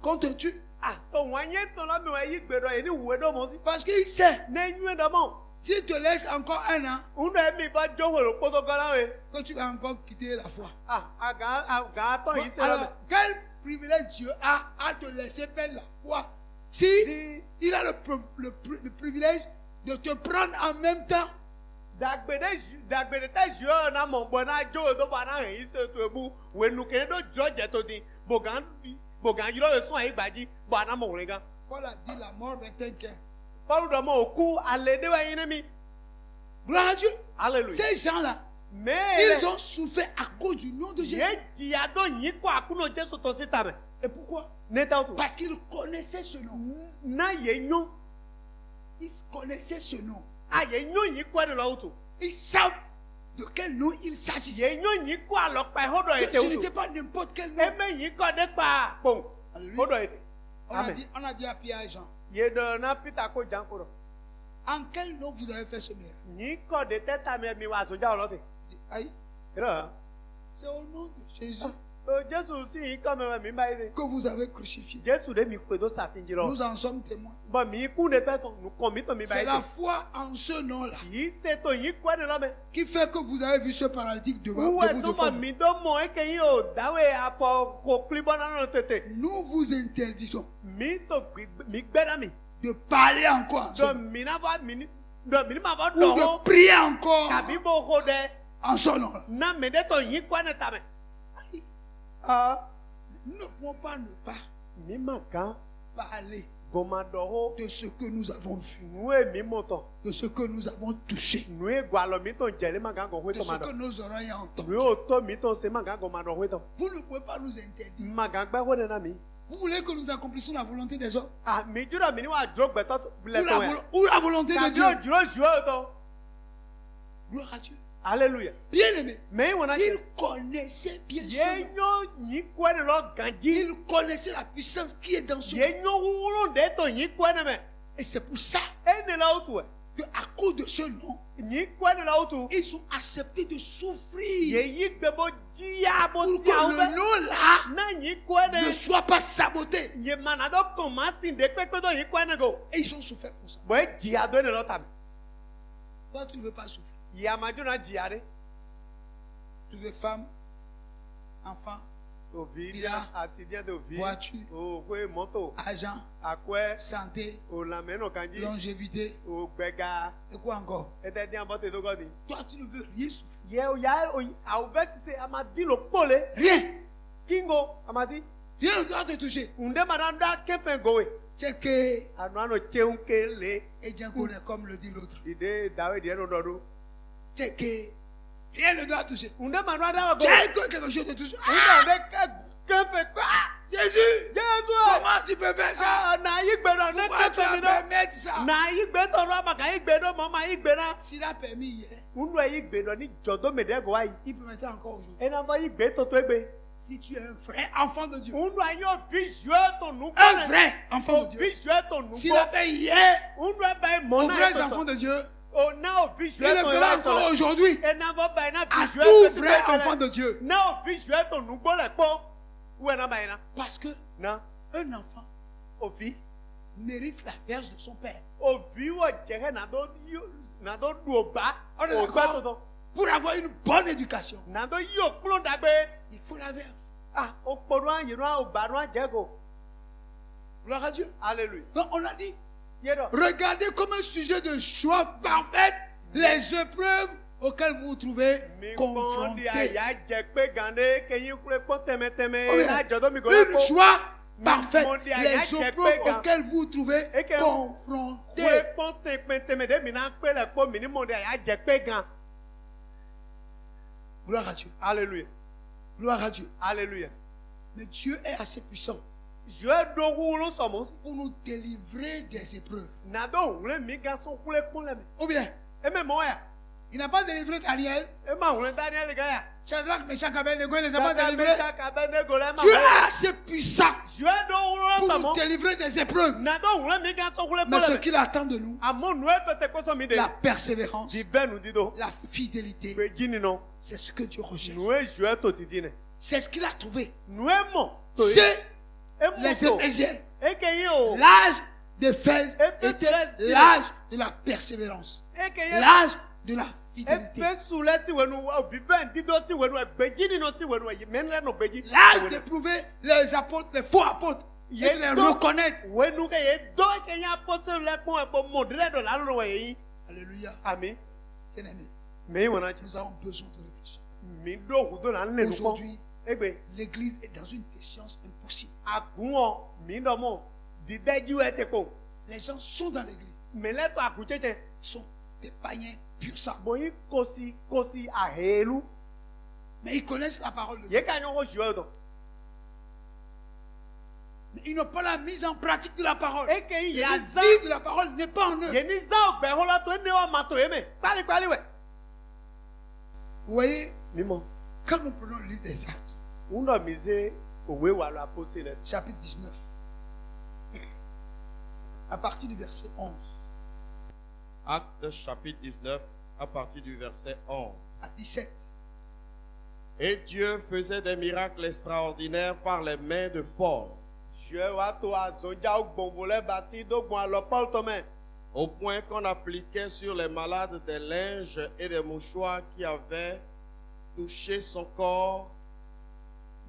Speaker 1: qu'on te tue.
Speaker 2: Ah, to wan ye to la me wa yi gbe do ye ni hu do mo si.
Speaker 1: Parce qu'il sait,
Speaker 2: Ne nyu do mo.
Speaker 1: s'il te laisse encore un an,
Speaker 2: Unu mi ba jo ho ro poto gala we.
Speaker 1: que tu vas encore quitter la foi.
Speaker 2: Ah, aga to yi se
Speaker 1: Alors,
Speaker 2: la.
Speaker 1: quel privilège Dieu a à te laisser faire la foi si
Speaker 2: Di
Speaker 1: il a le privilège de te prendre en même temps.
Speaker 2: dagbede ta jo na mo bo na jo do ba na yi se to ebu we nu ke do jo je to di bogan yi lo so ayi gbaji bo na mo re gan.
Speaker 1: Paul a dit la mort va t'inquiéter.
Speaker 2: Paul do mo oku ale de wa yin mi.
Speaker 1: Gloire à Dieu.
Speaker 2: Hallelujah.
Speaker 1: Ces gens-là,
Speaker 2: Mais
Speaker 1: ils ont souffert à cause du nom de Jésus.
Speaker 2: ye ji ado yin ko akuno Jesu to sita me.
Speaker 1: Et pourquoi?
Speaker 2: Ne ta to.
Speaker 1: Parce qu'ils connaissaient ce nom.
Speaker 2: Na ye nyo.
Speaker 1: Ils connaissaient ce nom.
Speaker 2: Ah ye nyo yin ko de lo to.
Speaker 1: Ils savent de quel nom il s'agissait.
Speaker 2: Ye nyo yin ko alo pa ho do
Speaker 1: Que
Speaker 2: ete
Speaker 1: ce
Speaker 2: utu.
Speaker 1: n'était pas n'importe quel nom.
Speaker 2: E me yin ko de pa pon.
Speaker 1: Alléluia.
Speaker 2: Ho do ete. Amen.
Speaker 1: On a dit à Pierre et Jean,
Speaker 2: Ye do na Peter ko jan ko do.
Speaker 1: en quel nom vous avez fait ce miracle?
Speaker 2: Yin ko de teta me mi wa so ja lo te.
Speaker 1: Aïe,
Speaker 2: Ira.
Speaker 1: c'est au nom de Jésus
Speaker 2: O Jesu si yin ko me mi ba ide.
Speaker 1: que vous avez crucifié.
Speaker 2: Jesu de mi ko do sa tin jiro.
Speaker 1: Nous en sommes témoins.
Speaker 2: Ba mi ku ne ta to nu ko mi to mi ba
Speaker 1: C'est la
Speaker 2: ide.
Speaker 1: foi en ce nom-là
Speaker 2: Yi se to yin ko de lo me.
Speaker 1: qui fait que vous avez vu ce paralytique devant
Speaker 2: Uwe
Speaker 1: debout
Speaker 2: so ma
Speaker 1: devant vous.
Speaker 2: mi do mo e ke yin o dawe apo ko klibo na no tete.
Speaker 1: Nous vous interdisons
Speaker 2: Mi to mi gbeda mi.
Speaker 1: de parler encore en ce
Speaker 2: Do
Speaker 1: nom.
Speaker 2: mi na ba mi ni do mi ni ma ba
Speaker 1: Ou
Speaker 2: do
Speaker 1: de
Speaker 2: ho.
Speaker 1: prier encore
Speaker 2: Kabi bo ho de.
Speaker 1: en ce nom-là.
Speaker 2: Na me de to yin ko ne ta me.
Speaker 1: Aïe,
Speaker 2: Ah.
Speaker 1: nous ne pouvons pas ne pas
Speaker 2: Mimagan,
Speaker 1: parler
Speaker 2: Gomadoro,
Speaker 1: de ce que nous avons vu,
Speaker 2: Nue Mimoto,
Speaker 1: de ce que nous avons touché,
Speaker 2: Nue Gualomito, Jelemagan
Speaker 1: de ce que
Speaker 2: Gohuetomado.
Speaker 1: nos oreilles ont entendu.
Speaker 2: Nue Otomito, Semagan Gomadoro.
Speaker 1: Vous ne pouvez pas nous interdire.
Speaker 2: Magagba Wenami.
Speaker 1: Vous voulez que nous accomplissions la volonté des hommes
Speaker 2: Ah, Midura Miniwa Drog Betot,
Speaker 1: ou la volonté de Dieu? Gloire à Dieu.
Speaker 2: Alléluia.
Speaker 1: Bien aimé.
Speaker 2: Mais on a dit,
Speaker 1: Il connaissait bien sûr.
Speaker 2: ni quoi de l'or Gandhi.
Speaker 1: Il connaissait la puissance qui est dans ce monde.
Speaker 2: Yenyo Wuro de ton ni quoi de me.
Speaker 1: Et c'est pour ça
Speaker 2: Et ne la auto.
Speaker 1: qu'à cause de ce nom,
Speaker 2: Ni quoi de la auto.
Speaker 1: ils ont accepté de souffrir.
Speaker 2: Yeyi Bebo Diabo
Speaker 1: Pour que le nom là
Speaker 2: Na ni quoi
Speaker 1: ne
Speaker 2: de.
Speaker 1: soit pas saboté.
Speaker 2: Ye manado commence de quoi ni quoi de go.
Speaker 1: Et ils ont souffert pour ça.
Speaker 2: Ouais, Diado ne l'autre.
Speaker 1: Toi, tu ne veux pas souffrir.
Speaker 2: Yamaduna Diare.
Speaker 1: Tu veux femme, enfant,
Speaker 2: Ovi,
Speaker 1: Bila.
Speaker 2: accident de vie.
Speaker 1: voiture,
Speaker 2: O kwe moto.
Speaker 1: argent,
Speaker 2: Akwe.
Speaker 1: santé,
Speaker 2: O lameno kanji.
Speaker 1: longévité.
Speaker 2: O gbega.
Speaker 1: Et quoi encore?
Speaker 2: Ete di ambote do godi.
Speaker 1: Toi, tu ne veux rien souffrir.
Speaker 2: Ye o ya o a ouvert si amadi lo pole.
Speaker 1: Rien.
Speaker 2: Kingo amadi.
Speaker 1: Rien ne doit te toucher.
Speaker 2: Unde madanda kefen gowe.
Speaker 1: Checké.
Speaker 2: Anuano cheunke
Speaker 1: Et Dieu connaît comme le dit l'autre.
Speaker 2: ide dawe di eno dodo.
Speaker 1: Checké. Rien ne doit toucher.
Speaker 2: Unde madanda go.
Speaker 1: Tiens, que quelque chose te touche. Ah,
Speaker 2: Unde kefen kwa.
Speaker 1: Jésus.
Speaker 2: Jésus.
Speaker 1: Comment tu peux faire ça?
Speaker 2: Ah na yi gbedo ne
Speaker 1: Pourquoi tu
Speaker 2: kefen
Speaker 1: as
Speaker 2: mi do.
Speaker 1: permis ça?
Speaker 2: Na yi gbedo ro amaka yi gbedo mama yi gbena.
Speaker 1: S'il a permis hier,
Speaker 2: Undu yi gbedo ni jodo mede go ayi.
Speaker 1: il peut mettre encore aujourd'hui.
Speaker 2: Ena va yi gbe toto egbe.
Speaker 1: Si tu es un vrai enfant de Dieu,
Speaker 2: Undu ayo visuel ton nou.
Speaker 1: un vrai enfant de Dieu,
Speaker 2: Visuel ton nou.
Speaker 1: s'il a fait hier
Speaker 2: Undu ba
Speaker 1: aux
Speaker 2: mona.
Speaker 1: vrais enfants de Dieu,
Speaker 2: O na o
Speaker 1: il
Speaker 2: visuel
Speaker 1: le
Speaker 2: ton
Speaker 1: fera
Speaker 2: nou.
Speaker 1: encore aujourd'hui
Speaker 2: Ena va ba na
Speaker 1: à
Speaker 2: visuel.
Speaker 1: tout vrai enfant de Dieu.
Speaker 2: Na o visuel ton nou go le po. Ou ena ba ena.
Speaker 1: Parce que
Speaker 2: Na
Speaker 1: un enfant
Speaker 2: o vi.
Speaker 1: mérite la verge de son père.
Speaker 2: O vi wo jere na do du oba.
Speaker 1: On est
Speaker 2: O gba
Speaker 1: d'accord?
Speaker 2: toto.
Speaker 1: Pour avoir une bonne éducation,
Speaker 2: Na do yi o klon dagbe.
Speaker 1: il faut la verge.
Speaker 2: Ah, o kporu an yinu o ba an jego.
Speaker 1: Gloire à Dieu.
Speaker 2: Alléluia.
Speaker 1: Donc on a dit,
Speaker 2: Yedo.
Speaker 1: regardez comme un sujet de choix parfait les épreuves auxquelles vous vous trouvez
Speaker 2: Mi bon di
Speaker 1: confrontés.
Speaker 2: aya jẹ pé gande keyin kure po tẹmẹtẹmẹ
Speaker 1: Oh,
Speaker 2: la jọdọ mi go
Speaker 1: Une
Speaker 2: ko
Speaker 1: choix parfaite
Speaker 2: Mon Dieu,
Speaker 1: les
Speaker 2: il y a des
Speaker 1: épreuves
Speaker 2: pégas.
Speaker 1: auxquelles vous vous trouvez
Speaker 2: Et que-
Speaker 1: confrontés.
Speaker 2: kure po tẹmẹtẹmẹ de mi na pe le po mi ni mo di aya jẹ pé gan.
Speaker 1: Gloire à Dieu.
Speaker 2: Alléluia.
Speaker 1: Gloire à Dieu.
Speaker 2: Alléluia.
Speaker 1: Mais Dieu est assez puissant
Speaker 2: Je do wulu sọmọ
Speaker 1: pour nous délivrer des épreuves.
Speaker 2: na do wule mi ga so kule kpọn lẹmẹ.
Speaker 1: Ou bien,
Speaker 2: E mẹ mọ ya.
Speaker 1: il n'a pas délivré Daniel.
Speaker 2: E ma wule Daniel ga ya.
Speaker 1: Shadrach, Meshach, Abednego, il ne les a pas
Speaker 2: Saka
Speaker 1: délivrés.
Speaker 2: Meshach Abednego lẹ ma
Speaker 1: Dieu
Speaker 2: wule.
Speaker 1: est assez puissant
Speaker 2: Je do wulu
Speaker 1: pour nous
Speaker 2: sọmọ
Speaker 1: délivrer des épreuves.
Speaker 2: na do wule mi ga so kule
Speaker 1: Mais
Speaker 2: kpọn
Speaker 1: ce
Speaker 2: lẹmẹ.
Speaker 1: qu'il attend de nous,
Speaker 2: Àmọ́ nu ẹ tètè kó sọmi de.
Speaker 1: la persévérance,
Speaker 2: Di bẹ́ẹ̀ nu dídó.
Speaker 1: la fidélité,
Speaker 2: Fè jí nínú.
Speaker 1: c'est ce que Dieu recherche.
Speaker 2: Nu ẹ ju ẹ tó ti di nẹ.
Speaker 1: C'est ce qu'il a trouvé.
Speaker 2: Nu ẹ mọ̀. tó yẹ.
Speaker 1: C'est
Speaker 2: E mọ̀
Speaker 1: les
Speaker 2: tó.
Speaker 1: Éphésiens.
Speaker 2: Eke yi o.
Speaker 1: L'âge d'Éphèse
Speaker 2: Éphèse,
Speaker 1: était
Speaker 2: c'est-
Speaker 1: l'âge de la persévérance,
Speaker 2: Eke yi.
Speaker 1: l'âge de la fidélité,
Speaker 2: Efesu lẹ si wẹnu obi bẹ́ẹ̀ dídó si wẹnu ẹgbẹ́jì nínú si wẹnu ẹ̀yìn mẹ́rin lẹ́nu gbẹ́jì.
Speaker 1: l'âge d'éprouver les apôtres, les faux apôtres, et de les reconnaître.
Speaker 2: Wẹnu kẹyẹ dọ́ kẹyẹ apọ́sẹ̀ lẹ́kùn ẹ̀bọ mọ̀dúnrẹ́ dọ̀ lálọ́ wẹ̀ yìí.
Speaker 1: Alléluia.
Speaker 2: Àmì.
Speaker 1: Bien-aimés,
Speaker 2: Mẹ́yìn wọn náà jẹ́.
Speaker 1: nous avons besoin de réfléchir.
Speaker 2: Mi dó òkúdó là ń lè nù pọ́n.
Speaker 1: Aujourd'hui,
Speaker 2: Egbe.
Speaker 1: l'Église est dans une déchéance impossible.
Speaker 2: Àgùnwọ̀n mi dọ̀mọ̀ dídẹ́jú ẹ̀ tẹ̀ kó.
Speaker 1: Les gens sont dans l'Église,
Speaker 2: Mẹ́lẹ́tọ̀ àkùjẹ́jẹ́.
Speaker 1: ils sont des païens pur sang,
Speaker 2: Bóyin kòsì àhẹ́lú.
Speaker 1: mais ils connaissent la parole de Dieu.
Speaker 2: Yẹ ká yọ̀ wọ́n jù ẹ̀ dọ̀.
Speaker 1: Mais ils n'ont pas la mise en pratique de la parole.
Speaker 2: Eke yi
Speaker 1: Et
Speaker 2: yà
Speaker 1: la
Speaker 2: zá.
Speaker 1: vie de la parole n'est pas en eux.
Speaker 2: Yẹ ní zá ọgbẹ́ hó lọ́tọ̀ ẹ̀ ní wọ́n máa tó yẹ mẹ́. Pálípálí wẹ̀.
Speaker 1: Vous voyez,
Speaker 2: Mímọ́.
Speaker 1: quand nous prenons le livre des Actes,
Speaker 2: Ń dọ̀ mí sé òwe wà lọ àpòsí rẹ̀.
Speaker 1: chapitre 19, à partir du verset 11
Speaker 3: Actes chapitre 19, à partir du verset 11.
Speaker 1: à 17,
Speaker 3: Et Dieu faisait des miracles extraordinaires par les mains de Paul,
Speaker 2: Dieu wa to azɔdza gbɔnvo lɛ basi do gbɔn alɔ Paul tɔmɛ.
Speaker 3: au point qu'on appliquait sur les malades des linges et des mouchoirs qui avaient touché son corps.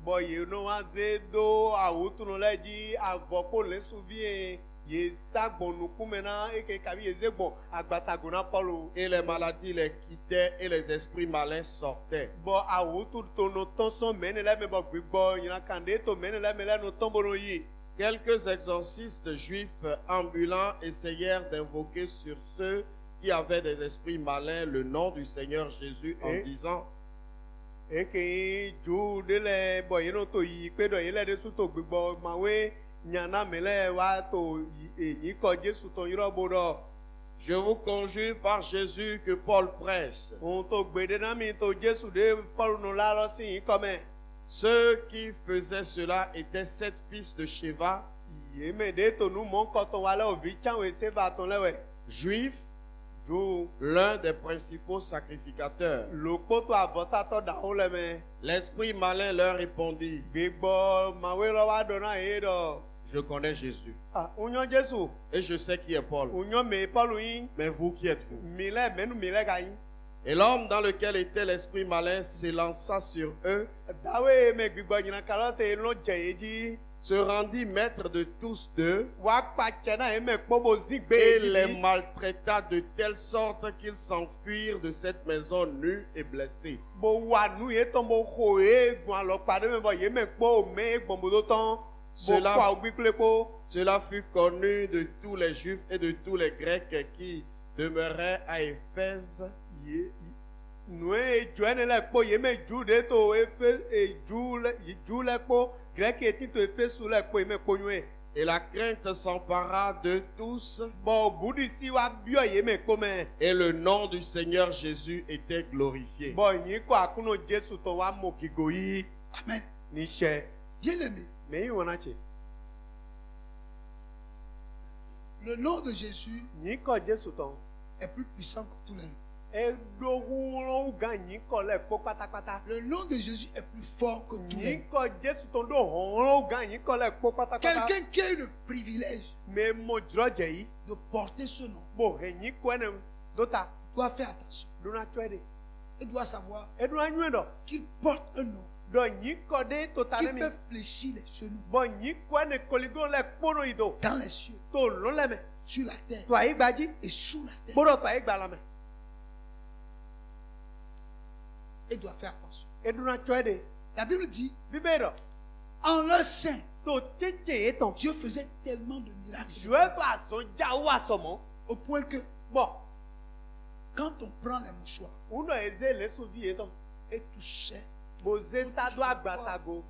Speaker 2: Bɔn yen no wa ze do awotunu lɛ dzi avɔ ko le suvi ye sa gbɔn nukume na eke kabi ye ze gbɔn agbasago na Paul o.
Speaker 3: Et les maladies les quittaient et les esprits malins sortaient.
Speaker 2: Bɔn awotu to no tɔnsɔn mɛ ne lɛ mɛ bɔ gbigbɔ yina kande to mɛ ne lɛ mɛ lɛ no tɔnbolo yi.
Speaker 3: Quelques exorcistes juifs ambulants essayèrent d'invoquer sur ceux qui avaient des esprits malins le nom du Seigneur Jésus en
Speaker 2: Et-
Speaker 3: disant:
Speaker 2: eke ju de le bo yeno to yi pe do yele de su to gbegbo mawe nyana mele wa to yi ko Jesu to yiro bodo
Speaker 3: Je vous conjure par Jésus que Paul prêche.
Speaker 2: on to gbede na mi to Jesu de Paul no la lo sin yi come
Speaker 3: Ceux qui faisaient cela étaient 7 fils de Sheva,
Speaker 2: ye me de to nu mon ko to wale o vi chan we se ba ton lewe
Speaker 3: juifs,
Speaker 2: ju
Speaker 3: l'un des principaux sacrificateurs.
Speaker 2: lo ko to avosa to da o le me
Speaker 3: L'esprit malin leur répondit:
Speaker 2: gbegbo mawe lo wa do na e do
Speaker 3: Je connais Jésus
Speaker 2: ah unyo Jesu
Speaker 3: et je sais qui est Paul.
Speaker 2: unyo me Paul yin
Speaker 3: Mais vous, qui êtes-vous?
Speaker 2: mi le menu mi le ga yin
Speaker 3: Et l'homme dans lequel était l'esprit malin s'élança sur eux,
Speaker 2: dawe me gbegbo nyina kalote lo je eji
Speaker 3: se rendit maître de tous deux
Speaker 2: wa kpatse na eme kpobo zigbe
Speaker 3: et les maltraita de telle sorte qu'ils s'enfuirent de cette maison nus et blessés.
Speaker 2: bo wa nu ye ton bo ho e gun alo pade me bo ye me kpo me gbon bo do ton bo
Speaker 3: Cela-
Speaker 2: kwa ogbi kle ko
Speaker 3: Cela fut connu de tous les Juifs et de tous les Grecs qui demeuraient à Éphèse.
Speaker 2: ye nu e ju ene le kpo ye me ju de to efe e ju le kpo grek e ti to efe su le kpo ye me kpo nyu e
Speaker 3: Et la crainte s'empara de tous,
Speaker 2: bo budi si wa bio ye me kpo me
Speaker 3: et le nom du Seigneur Jésus était glorifié.
Speaker 2: bo yin ko akuno Jesu to wa mo kigo yi
Speaker 1: Amen.
Speaker 2: ni se
Speaker 1: Bien-aimé,
Speaker 2: me yi wona che
Speaker 1: le nom de Jésus
Speaker 2: yin ko Jesu ton
Speaker 1: est plus puissant que tous les noms.
Speaker 2: edohun ga yin ko le kpo pátápátá
Speaker 1: Le nom de Jésus est plus fort que tous les
Speaker 2: yin
Speaker 1: noms.
Speaker 2: ko Jesu ton do hon ga yin ko le kpo pátápátá
Speaker 1: Quelqu'un qui a eu le privilège
Speaker 2: me mo jro je yi
Speaker 1: de porter ce nom
Speaker 2: bo he yin ko ene dota
Speaker 1: doit faire attention.
Speaker 2: duna chwede
Speaker 1: Il doit savoir
Speaker 2: eduna nyu do
Speaker 1: qu'il porte un nom
Speaker 2: do yin ko de to
Speaker 1: qui
Speaker 2: tare mi
Speaker 1: fait fléchir les genoux
Speaker 2: bo yin ko ene koligo le kpo no ido
Speaker 1: dans les cieux,
Speaker 2: to lo le me
Speaker 1: sur la terre
Speaker 2: to ayi gbaji
Speaker 1: et sous la terre.
Speaker 2: bo do to ayi gba la me
Speaker 1: Il doit faire attention.
Speaker 2: eduna chwede
Speaker 1: La Bible dit,
Speaker 2: bibe do
Speaker 1: en leur sein,
Speaker 2: to cheche eton
Speaker 1: Dieu faisait tellement de miracles
Speaker 2: jwe to aso ja wa somo
Speaker 1: au point que
Speaker 2: bo
Speaker 1: quand on prend les mouchoirs
Speaker 2: uno eze le so vi eton
Speaker 1: et touchait
Speaker 2: boze sado agbasago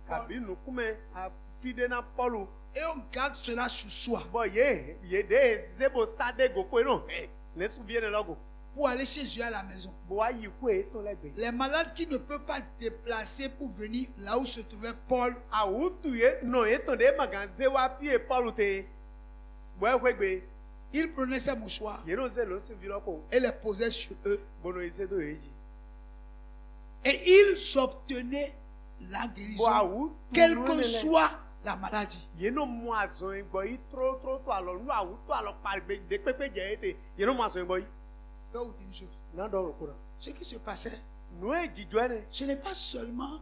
Speaker 2: kabi nukume afide na Paulu
Speaker 1: et on garde cela sur soi
Speaker 2: bo ye de zebo sade go ko no ne souvienne logo
Speaker 1: pour aller chez Dieu à la maison.
Speaker 2: bo ayi ko eton legbe
Speaker 1: Les malades qui ne peuvent pas déplacer pour venir là où se trouvait Paul,
Speaker 2: awutu ye no eton de maganze wa fi Paulu te bo ekwegbe
Speaker 1: il prenait ses mouchoirs
Speaker 2: ye no ze lo suvi loko
Speaker 1: et les posait sur eux
Speaker 2: bono isedo eji
Speaker 1: et ils obtenaient la
Speaker 2: bo
Speaker 1: guérison,
Speaker 2: awu
Speaker 1: quelle que soit la maladie.
Speaker 2: ye no mo azo igbo yi tro to alo nu awu to alo pargbe de pepe je ete ye no mo azo igbo yi
Speaker 1: Je vais vous dire une chose.
Speaker 2: na do ro
Speaker 1: Ce qui se passait,
Speaker 2: no eji jo ene
Speaker 1: ce n'est pas seulement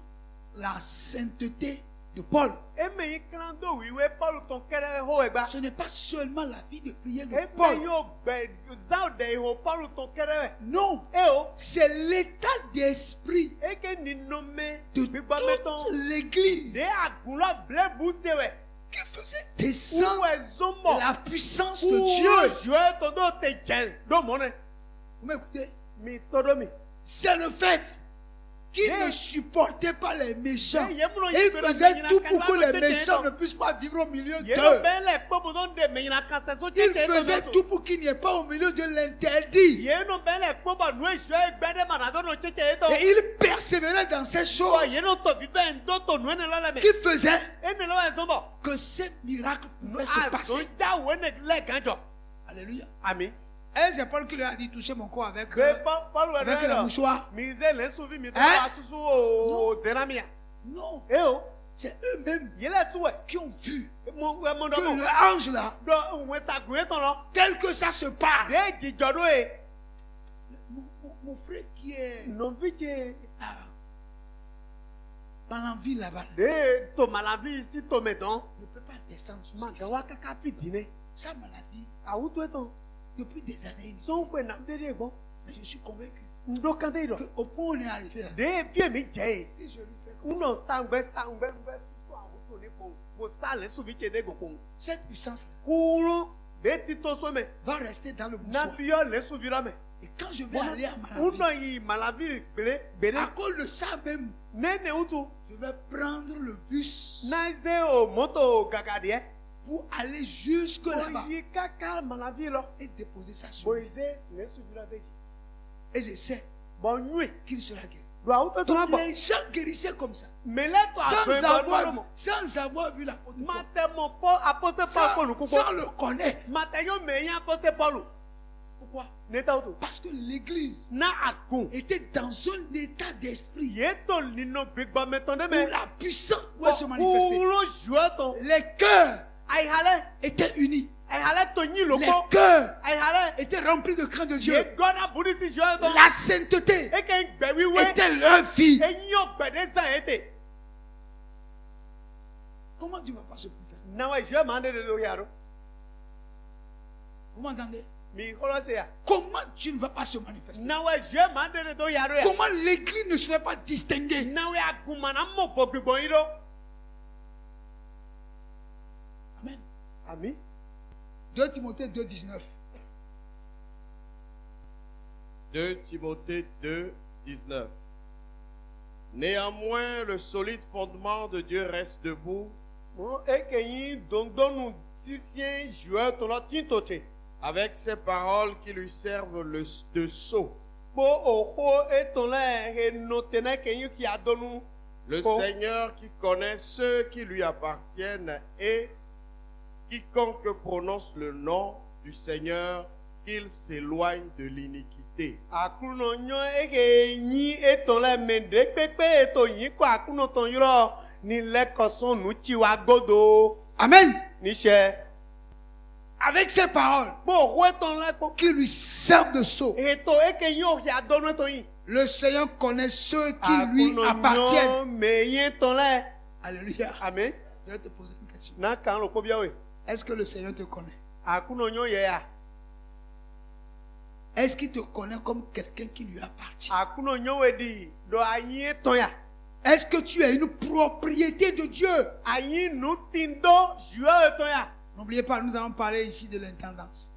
Speaker 1: la sainteté de Paul.
Speaker 2: eme yi kan do wiwe Paul ton kere ho egba
Speaker 1: Ce n'est pas seulement la vie de prière de
Speaker 2: eme
Speaker 1: Paul.
Speaker 2: yo gbe zao de ho Paul ton kere
Speaker 1: Non,
Speaker 2: e o
Speaker 1: c'est l'état d'esprit
Speaker 2: eke ni nome
Speaker 1: de
Speaker 2: gbigba meton
Speaker 1: toute l'église
Speaker 2: de agunlo ble butewe
Speaker 1: qui faisait
Speaker 2: uwe
Speaker 1: descendre
Speaker 2: zomo
Speaker 1: la puissance de Dieu.
Speaker 2: je to do te jen do mone
Speaker 1: Vous m'écoutez?
Speaker 2: mi todo mi
Speaker 1: C'est le fait qu'il
Speaker 2: Yeah.
Speaker 1: ne supportait pas les méchants.
Speaker 2: Yeah, yeah,
Speaker 1: Et il faisait tout pour que les méchants ne puissent pas vivre au milieu
Speaker 2: ye no
Speaker 1: d'eux.
Speaker 2: ben le kpo bo don de me ina kan se so
Speaker 1: Il
Speaker 2: cheche
Speaker 1: faisait tout pour qu'il n'y ait pas au milieu de l'interdit.
Speaker 2: ye no ben le kpo bo nu esu egbe de manado no cheche to
Speaker 1: Et il persévérait dans ces
Speaker 2: o
Speaker 1: choses
Speaker 2: ye no to bi ben do to nu ne la le me
Speaker 1: qui faisaient
Speaker 2: ene lo ezomo
Speaker 1: que ces miracles pouvaient se
Speaker 2: azo
Speaker 1: passer.
Speaker 2: ja we ne le ganjo
Speaker 1: Alléluia.
Speaker 2: ami
Speaker 1: Et c'est Paul qui lui a dit touchez mon corps avec,
Speaker 2: gbe Paul
Speaker 1: avec le mouchoir.
Speaker 2: mi ze le suvi mi to
Speaker 1: Hein?
Speaker 2: asusu o denamia
Speaker 1: Non,
Speaker 2: e o
Speaker 1: c'est eux-mêmes
Speaker 2: ye le suwe
Speaker 1: qui ont vu
Speaker 2: mo do
Speaker 1: que
Speaker 2: mo
Speaker 1: l'ange là,
Speaker 2: do we sa gun ton lo
Speaker 1: tel que ça se passe,
Speaker 2: de jijo do e
Speaker 1: mon frère qui est
Speaker 2: no viche
Speaker 1: ah, dans l'envie là-bas,
Speaker 2: de to malavi si to meton
Speaker 1: ne peut pas descendre sur
Speaker 2: ma
Speaker 1: ça.
Speaker 2: ga wa kaka fi dine
Speaker 1: Sa maladie,
Speaker 2: awutu eton
Speaker 1: depuis des années,
Speaker 2: so pe na de de gbon
Speaker 1: mais je suis convaincu
Speaker 2: ndo kan de do
Speaker 1: qu'au point où on est arrivé là,
Speaker 2: de fi mi je
Speaker 1: si je lui fais
Speaker 2: uno sangbe so awutu
Speaker 1: Cette puissance va rester dans le mouchoir. Et quand je vais aller à Malawi, à cause de ça même, je vais prendre le bus pour aller jusque là-bas et déposer ça sur lui. Et je sais qu'il sera guéri. Donc les gens guérissaient comme ça, sans avoir vu l'apôtre Paul, sans le connaître. Pourquoi? Parce que l'église était dans un état d'esprit où la puissance pouvait se manifester. Les cœurs étaient unis. Les cœurs étaient remplis de crainte de Dieu. La sainteté était leur vie. Comment Dieu ne va pas se manifester? Vous m'entendez? Comment Dieu ne va pas se manifester? Comment l'église ne serait pas distinguée? Amen.
Speaker 2: Amen.
Speaker 1: 2 Timothée 2, 19.
Speaker 3: 2 Timothée 2, 19. Néanmoins, le solide fondement de Dieu reste debout, avec ses paroles qui lui servent de sceau. Le Seigneur qui connaît ceux qui lui appartiennent et quiconque prononce le nom du Seigneur, qu'il s'éloigne de l'iniquité.
Speaker 1: Amen. Avec ses paroles qui lui servent de sceau. Le Seigneur connaît ceux qui lui appartiennent. Alléluia.
Speaker 2: Amen.
Speaker 1: Je vais te poser une question. Est-ce que le Seigneur te connaît? Est-ce qu'il te connaît comme quelqu'un qui lui appartient? Est-ce que tu es une propriété de Dieu? N'oubliez pas, nous allons parler ici de l'intendance.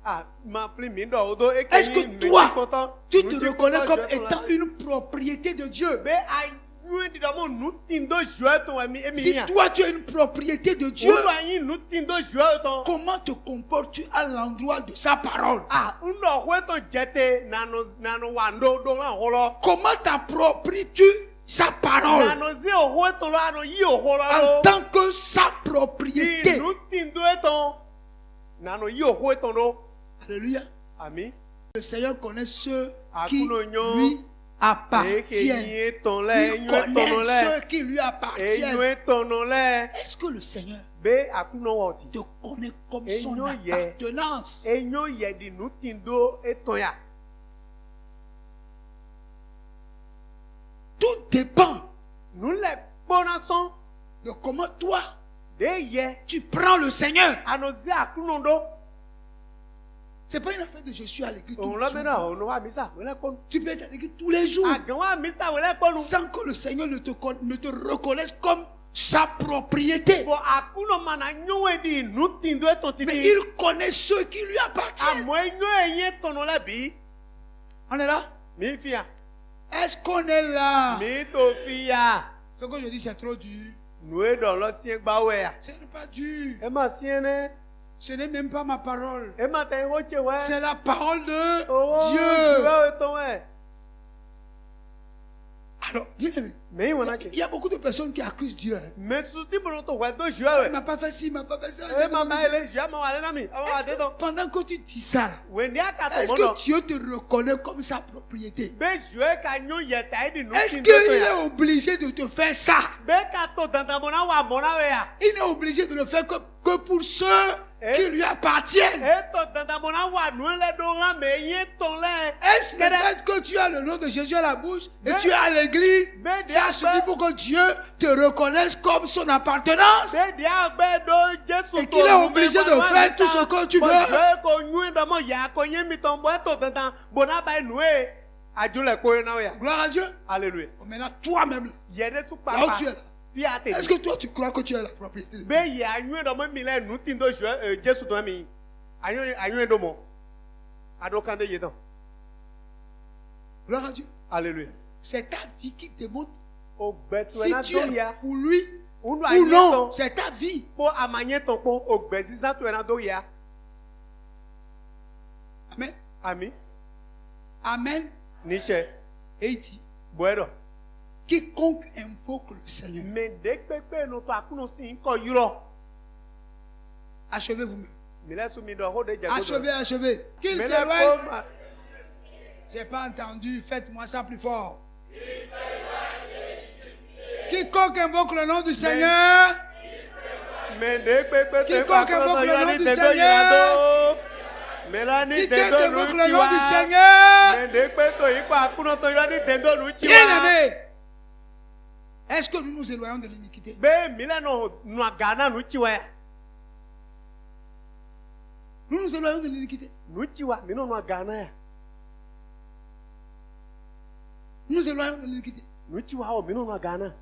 Speaker 1: Est-ce que toi, tu te reconnais comme étant une propriété de Dieu? Si toi tu es une propriété de Dieu, comment te comportes-tu à l'endroit de sa parole? Comment t'appropries-tu sa parole en tant que sa propriété? Alléluia.
Speaker 2: Amen.
Speaker 1: Le Seigneur connaît ceux qui lui appartiennent. Il connaît ceux qui lui appartiennent. Est-ce que le Seigneur te connaît comme son appartenance? Tout dépend de comment toi tu prends le Seigneur. C'est pas une affaire de je suis à l'église tous les jours. Tu peux être à l'église tous les jours sans que le Seigneur ne te reconnaisse comme sa propriété. Mais il connaît ceux qui lui appartiennent. On est là? Est-ce qu'on est là? Ce que je dis, c'est trop dur. Ce n'est pas dur. Ce n'est même pas ma parole. C'est la parole de Dieu. Alors, bien aimé, il y a beaucoup de personnes qui accusent Dieu. Il m'a pas fait ci, il m'a pas fait ça. Pendant que tu dis ça, est-ce que Dieu te reconnaît comme sa propriété? Est-ce qu'il est obligé de te faire ça? Il est obligé de le faire que pour ceux qui lui appartiennent. Est-ce peut-être que tu as le nom de Jésus à la bouche et tu es à l'église? Ça suffit pour que Dieu te reconnaisse comme son appartenance et qu'il est obligé de faire tout ce que tu veux. Gloire à Dieu.
Speaker 2: Alléluia.
Speaker 1: Maintenant, toi-même, là où tu es là, Est-ce que toi tu crois que tu as la propriété de Dieu?
Speaker 2: be ya anyu do me mi le nu tin do Jesu to mi anyu do mo ado kan de yetan.
Speaker 1: Gloire à Dieu.
Speaker 2: Alléluia.
Speaker 1: C'est ta vie qui te montre
Speaker 2: O betu
Speaker 1: si
Speaker 2: na
Speaker 1: tu
Speaker 2: do
Speaker 1: es
Speaker 2: ya
Speaker 1: pour lui
Speaker 2: unu
Speaker 1: ou
Speaker 2: anyu
Speaker 1: non.
Speaker 2: ton
Speaker 1: C'est ta vie.
Speaker 2: po amanye ton po o gbezisa to na do ya.
Speaker 1: Amen.
Speaker 2: Ami
Speaker 1: Amen.
Speaker 2: niche
Speaker 1: Et il dit,
Speaker 2: boedo.
Speaker 1: quiconque invoque le Seigneur,
Speaker 2: Me de pepe no to akuno sin ko yuro.
Speaker 1: achevez vous-même.
Speaker 2: Mi le su mi do ho de jago.
Speaker 1: Achevez, achevez. Qu'il
Speaker 2: Me le
Speaker 1: s'éloigne.
Speaker 2: ko
Speaker 1: J'ai pas entendu. Faites-moi ça plus fort. Quiconque invoque le nom du Seigneur,
Speaker 2: me de pepe te
Speaker 1: Quiconque
Speaker 2: pa
Speaker 1: invoque
Speaker 2: ko
Speaker 1: le
Speaker 2: yo
Speaker 1: nom
Speaker 2: ni
Speaker 1: du
Speaker 2: te do
Speaker 1: Seigneur,
Speaker 2: yirando. Melani
Speaker 1: quiconque
Speaker 2: tendo
Speaker 1: invoque
Speaker 2: nu
Speaker 1: le nom du
Speaker 2: chiwa.
Speaker 1: Seigneur,
Speaker 2: Me de pe to ipa akuno to yo ni tendo nu chiwa.
Speaker 1: bien-aimé, est-ce que nous nous éloignons de l'iniquité?
Speaker 2: Be mila no nu agana nu chiwa ya.
Speaker 1: Nous nous éloignons de l'iniquité.
Speaker 2: Nu chiwa mi no nu agana ya.
Speaker 1: Nous nous éloignons de l'iniquité.
Speaker 2: Nu chiwa o mi no nu agana.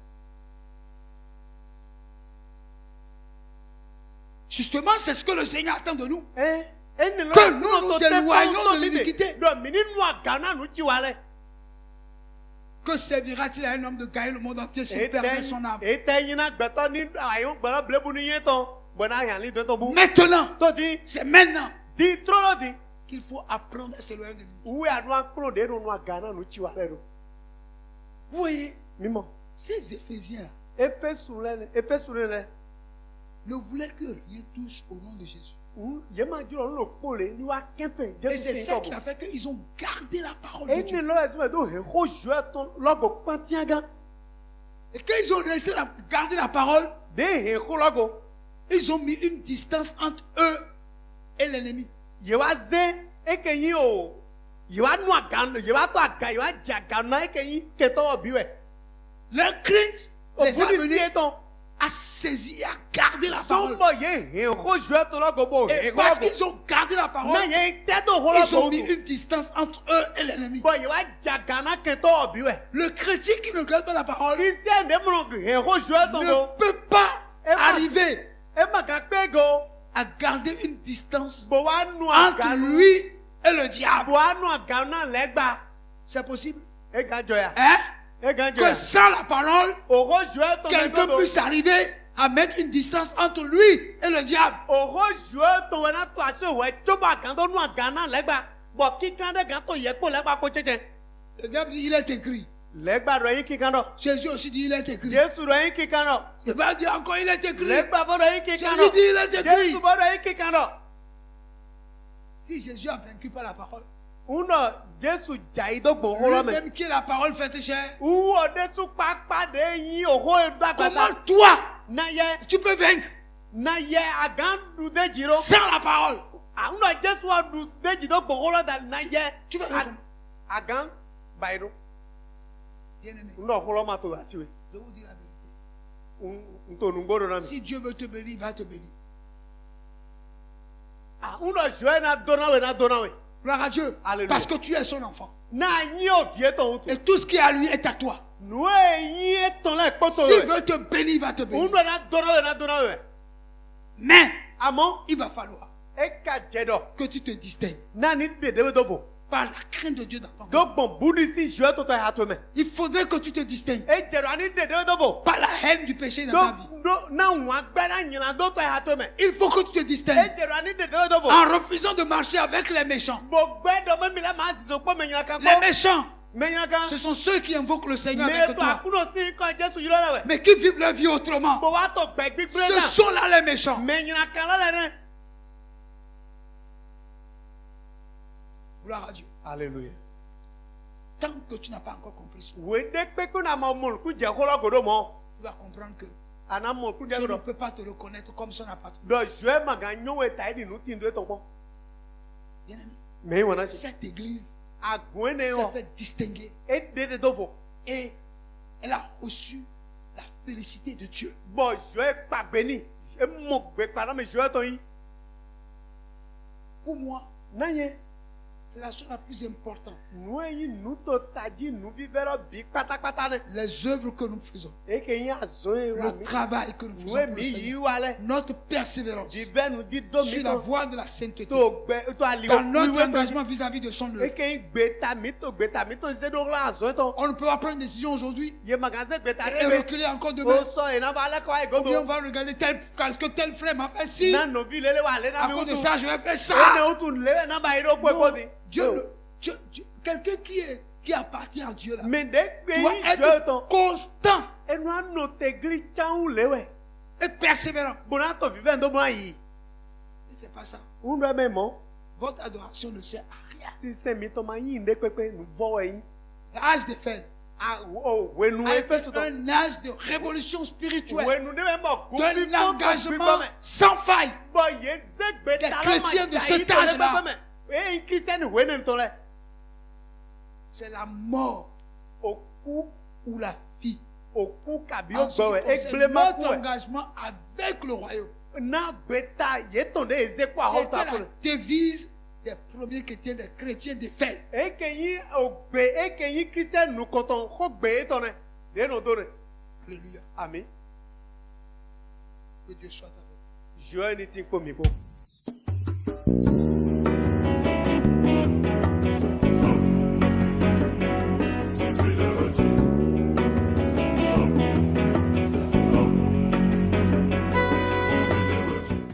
Speaker 1: Justement, c'est ce que le Seigneur attend de nous.
Speaker 2: Que
Speaker 1: nous nous éloignons de l'iniquité.
Speaker 2: Do mi ni nu agana nu chiwa le.
Speaker 1: Que servira-t-il à un homme de gagner le monde entier s'il perdait son âme?
Speaker 2: Ete yina gbeto ni ayo gbara blebu ni yeton. Bona yan li do to bu.
Speaker 1: Maintenant,
Speaker 2: To di
Speaker 1: c'est maintenant
Speaker 2: di trolo di.
Speaker 1: qu'il faut apprendre à s'éloigner de l'iniquité.
Speaker 2: Uwe anu aklo de no nu agana nu chiwa le do.
Speaker 1: Vous voyez,
Speaker 2: Mimo.
Speaker 1: ces Éphésiens-là
Speaker 2: Efesulele.
Speaker 1: ne voulaient que rien touche au nom de Jésus.
Speaker 2: Yema juro lo pole ni wa kempe
Speaker 1: Et
Speaker 2: Jesu
Speaker 1: c'est
Speaker 2: sin
Speaker 1: ça
Speaker 2: ko.
Speaker 1: qui a fait qu'ils ont gardé la parole de
Speaker 2: Eni
Speaker 1: Dieu.
Speaker 2: lo esu do he ho jue ton logo pantiaga.
Speaker 1: Et quand ils ont resté garder la parole,
Speaker 2: De he ho logo.
Speaker 1: ils ont mis une distance entre eux et l'ennemi.
Speaker 2: Ye wa ze ekenyi o. Ye wa nu agana, ye wa to aga, ye wa jagana ekenyi keto obiwe.
Speaker 1: Leur crainte les a
Speaker 2: Obudi
Speaker 1: menés
Speaker 2: si eton.
Speaker 1: à saisir, à garder la parole.
Speaker 2: Sombo ye he ho jue ton logo bo.
Speaker 1: Et parce qu'ils ont gardé la parole,
Speaker 2: Na ye tedo ho
Speaker 1: ils ont
Speaker 2: logo.
Speaker 1: mis une distance entre eux et l'ennemi.
Speaker 2: Bo ye wa jagana keto obiwe.
Speaker 1: Le chrétien qui ne garde pas la parole
Speaker 2: Christian de mo he ho jue ton
Speaker 1: ne
Speaker 2: go.
Speaker 1: peut pas arriver
Speaker 2: E ma ga pe go.
Speaker 1: à garder une distance
Speaker 2: Bo wa nu
Speaker 1: entre
Speaker 2: agana.
Speaker 1: lui et le diable.
Speaker 2: Bo wa nu agana legba.
Speaker 1: C'est possible.
Speaker 2: E ga joya.
Speaker 1: Hein?
Speaker 2: E ga
Speaker 1: Que
Speaker 2: joya.
Speaker 1: sans la parole,
Speaker 2: Oro jue ton
Speaker 1: quelqu'un
Speaker 2: go.
Speaker 1: puisse arriver à mettre une distance entre lui et le diable.
Speaker 2: Oro jue ton wena to ase we choba gando nu agana legba. Bo kikande gan to ye ko legba ko cheche.
Speaker 1: Le diable dit, il est écrit.
Speaker 2: Legba ro yin kikando.
Speaker 1: Jésus aussi dit, il est écrit.
Speaker 2: Jesu ro yin kikando.
Speaker 1: Je vais dire encore, il est écrit.
Speaker 2: Legba bo ro yin kikando.
Speaker 1: Jésus dit, il est écrit.
Speaker 2: Jesu bo ro yin kikando.
Speaker 1: Si Jésus a vaincu par la parole,
Speaker 2: Uno Jesu jaido gbo holo me.
Speaker 1: lui-même qui est la parole faite chair,
Speaker 2: Uwo de su papa de yin oho egba
Speaker 1: comment
Speaker 2: gbasa.
Speaker 1: toi,
Speaker 2: Na ye
Speaker 1: tu peux vaincre
Speaker 2: na ye agan du de jiro.
Speaker 1: sans la parole?
Speaker 2: Uno Jesu a du de jido gbo holo da na ye.
Speaker 1: Tu vas vaincre.
Speaker 2: Agan bairo.
Speaker 1: Bien-aimé,
Speaker 2: Uno holo ma to asiwe.
Speaker 1: je vous dis la vérité.
Speaker 2: Nto nungoro na mi.
Speaker 1: Si Dieu veut te bénir, il va te bénir.
Speaker 2: Uno jue na dona we.
Speaker 1: Gloire à Dieu.
Speaker 2: Alléluia.
Speaker 1: Parce que tu es son enfant.
Speaker 2: Na yin o vie ton utu.
Speaker 1: Et tout ce qui est à lui est à toi.
Speaker 2: Nous yin ton la poto
Speaker 1: S'il
Speaker 2: we.
Speaker 1: veut te bénir, il va te bénir.
Speaker 2: Uno na dona we.
Speaker 1: Mais
Speaker 2: Amo
Speaker 1: il va falloir
Speaker 2: e ka jedo.
Speaker 1: que tu te distingues
Speaker 2: Na ni de de dovo.
Speaker 1: par la crainte de Dieu dans ton cœur.
Speaker 2: Donc bon budisi jue to ta hatwe me.
Speaker 1: Il faudrait que tu te distingues
Speaker 2: E jero ani de de dovo.
Speaker 1: par la haine du péché dans ta vie.
Speaker 2: Donc na wa gba na nyina do to hatwe me.
Speaker 1: Il faut que tu te
Speaker 2: E
Speaker 1: distingues
Speaker 2: jero ani de de dovo.
Speaker 1: en refusant de marcher avec les méchants.
Speaker 2: Bo gbe do me mi la ma zizo po me nyina kan
Speaker 1: Les
Speaker 2: ko.
Speaker 1: méchants,
Speaker 2: Me nyina kan.
Speaker 1: ce sont ceux qui invoquent le Seigneur
Speaker 2: Me
Speaker 1: avec
Speaker 2: to
Speaker 1: toi,
Speaker 2: akuno si ko Jesu yiro la we.
Speaker 1: mais qui vivent leur vie autrement.
Speaker 2: Bo wa to gbe gbi
Speaker 1: Ce
Speaker 2: na.
Speaker 1: sont là les méchants.
Speaker 2: Me nyina kan la le.
Speaker 1: Gloire à Dieu.
Speaker 2: Alléluia.
Speaker 1: Tant que tu n'as pas encore compris ça,
Speaker 2: We de pe ko na ma mul ku je holo godo mo.
Speaker 1: tu vas comprendre que
Speaker 2: Ana mul ku je
Speaker 1: tu ne
Speaker 2: godo.
Speaker 1: peux pas te reconnaître comme son apôtre.
Speaker 2: Do jue ma ga nyo we tai di nu tin do to po.
Speaker 1: Bien-aimé,
Speaker 2: Me wona si.
Speaker 1: cette église
Speaker 2: Agwene
Speaker 1: s'est
Speaker 2: yo.
Speaker 1: fait distinguer
Speaker 2: E de de dovo.
Speaker 1: et elle a reçu la félicité de Dieu.
Speaker 2: Bo jue pa beni. E mo gbe pa na me jue to yin.
Speaker 1: Pour moi,
Speaker 2: Na ye.
Speaker 1: C'est la chose la plus importante.
Speaker 2: nu yi nu to tadzi nu vivɛrɛ bi kpatakpata ne
Speaker 1: Les œuvres que nous faisons,
Speaker 2: eke yi azɔ ye wa
Speaker 1: le
Speaker 2: mi
Speaker 1: travail que nous
Speaker 2: nu
Speaker 1: faisons pour
Speaker 2: mi
Speaker 1: le
Speaker 2: yi
Speaker 1: Seigneur,
Speaker 2: wa lɛ
Speaker 1: notre persévérance
Speaker 2: vivɛ nu di do mi
Speaker 1: sur la
Speaker 2: to
Speaker 1: voie de la sainteté,
Speaker 2: to gbɛ to ali
Speaker 1: dans notre
Speaker 2: kuiwe to
Speaker 1: engagement vis-à-vis de son œuvre.
Speaker 2: eke yi gbeta mi to se do la azɔ to
Speaker 1: On ne peut pas prendre une décision aujourd'hui
Speaker 2: ye magasin gbeta
Speaker 1: et
Speaker 2: de be
Speaker 1: reculer encore
Speaker 2: o
Speaker 1: demain.
Speaker 2: sɔ yina ba lɛ kɔ ayi
Speaker 1: Ou bien on
Speaker 2: godo
Speaker 1: va regarder tel, parce que tel frère m'a fait ci.
Speaker 2: na novi lele wa ale na
Speaker 1: À
Speaker 2: mi
Speaker 1: cause de
Speaker 2: wutu
Speaker 1: ça, je vais faire
Speaker 2: ene
Speaker 1: ça.
Speaker 2: wutu lele na ba yi do kpe
Speaker 1: Non,
Speaker 2: kɔdi
Speaker 1: quelqu'un qui appartient à Dieu là,
Speaker 2: mi de gbe
Speaker 1: doit
Speaker 2: yi jɔ
Speaker 1: être
Speaker 2: tɔ
Speaker 1: constant
Speaker 2: enu ano tegli tsawu le wɛ
Speaker 1: et persévérant.
Speaker 2: bona to vivɛ ndo bona yi
Speaker 1: Si ce n'est pas ça,
Speaker 2: ŋu do ɛmɛ mɔ
Speaker 1: votre adoration ne sert à rien.
Speaker 2: sisɛ mi tɔ ma yi ne kpekpe nu bɔ wɛ yi
Speaker 1: L'âge d'Éphèse
Speaker 2: o wenu
Speaker 1: a
Speaker 2: efe
Speaker 1: été
Speaker 2: sotɔ
Speaker 1: un âge de révolution spirituelle,
Speaker 2: wenu ne bɛ mɔ gufi
Speaker 1: d'un engagement sans faille.
Speaker 2: bɔn ye ze gbe
Speaker 1: Des
Speaker 2: ta la
Speaker 1: chrétiens
Speaker 2: ma
Speaker 1: de
Speaker 2: ja
Speaker 1: cet
Speaker 2: yi tɔ le
Speaker 1: âge-là.
Speaker 2: kpekpe mɛ eyi kristiani wenu tɔ lɛ
Speaker 1: C'est la mort
Speaker 2: o ku
Speaker 1: ou la vie.
Speaker 2: o ku kabi o
Speaker 1: En ce
Speaker 2: gbɔ
Speaker 1: qui
Speaker 2: wɛ
Speaker 1: concerne
Speaker 2: egble ma ku
Speaker 1: notre
Speaker 2: wɛ
Speaker 1: engagement avec le royaume.
Speaker 2: na gbe ta ye tɔn de eze ku ahɔ
Speaker 1: C'était
Speaker 2: ta ko
Speaker 1: la
Speaker 2: le
Speaker 1: devise des premiers chrétiens d'Éphèse.
Speaker 2: eke yi o gbe eke yi kristiani nu kɔtɔn ko gbe etɔ nɛ de no do ne
Speaker 1: Alléluia.
Speaker 2: ami
Speaker 1: Que Dieu soit avec vous.
Speaker 2: joɛ ni ti ko mi ko.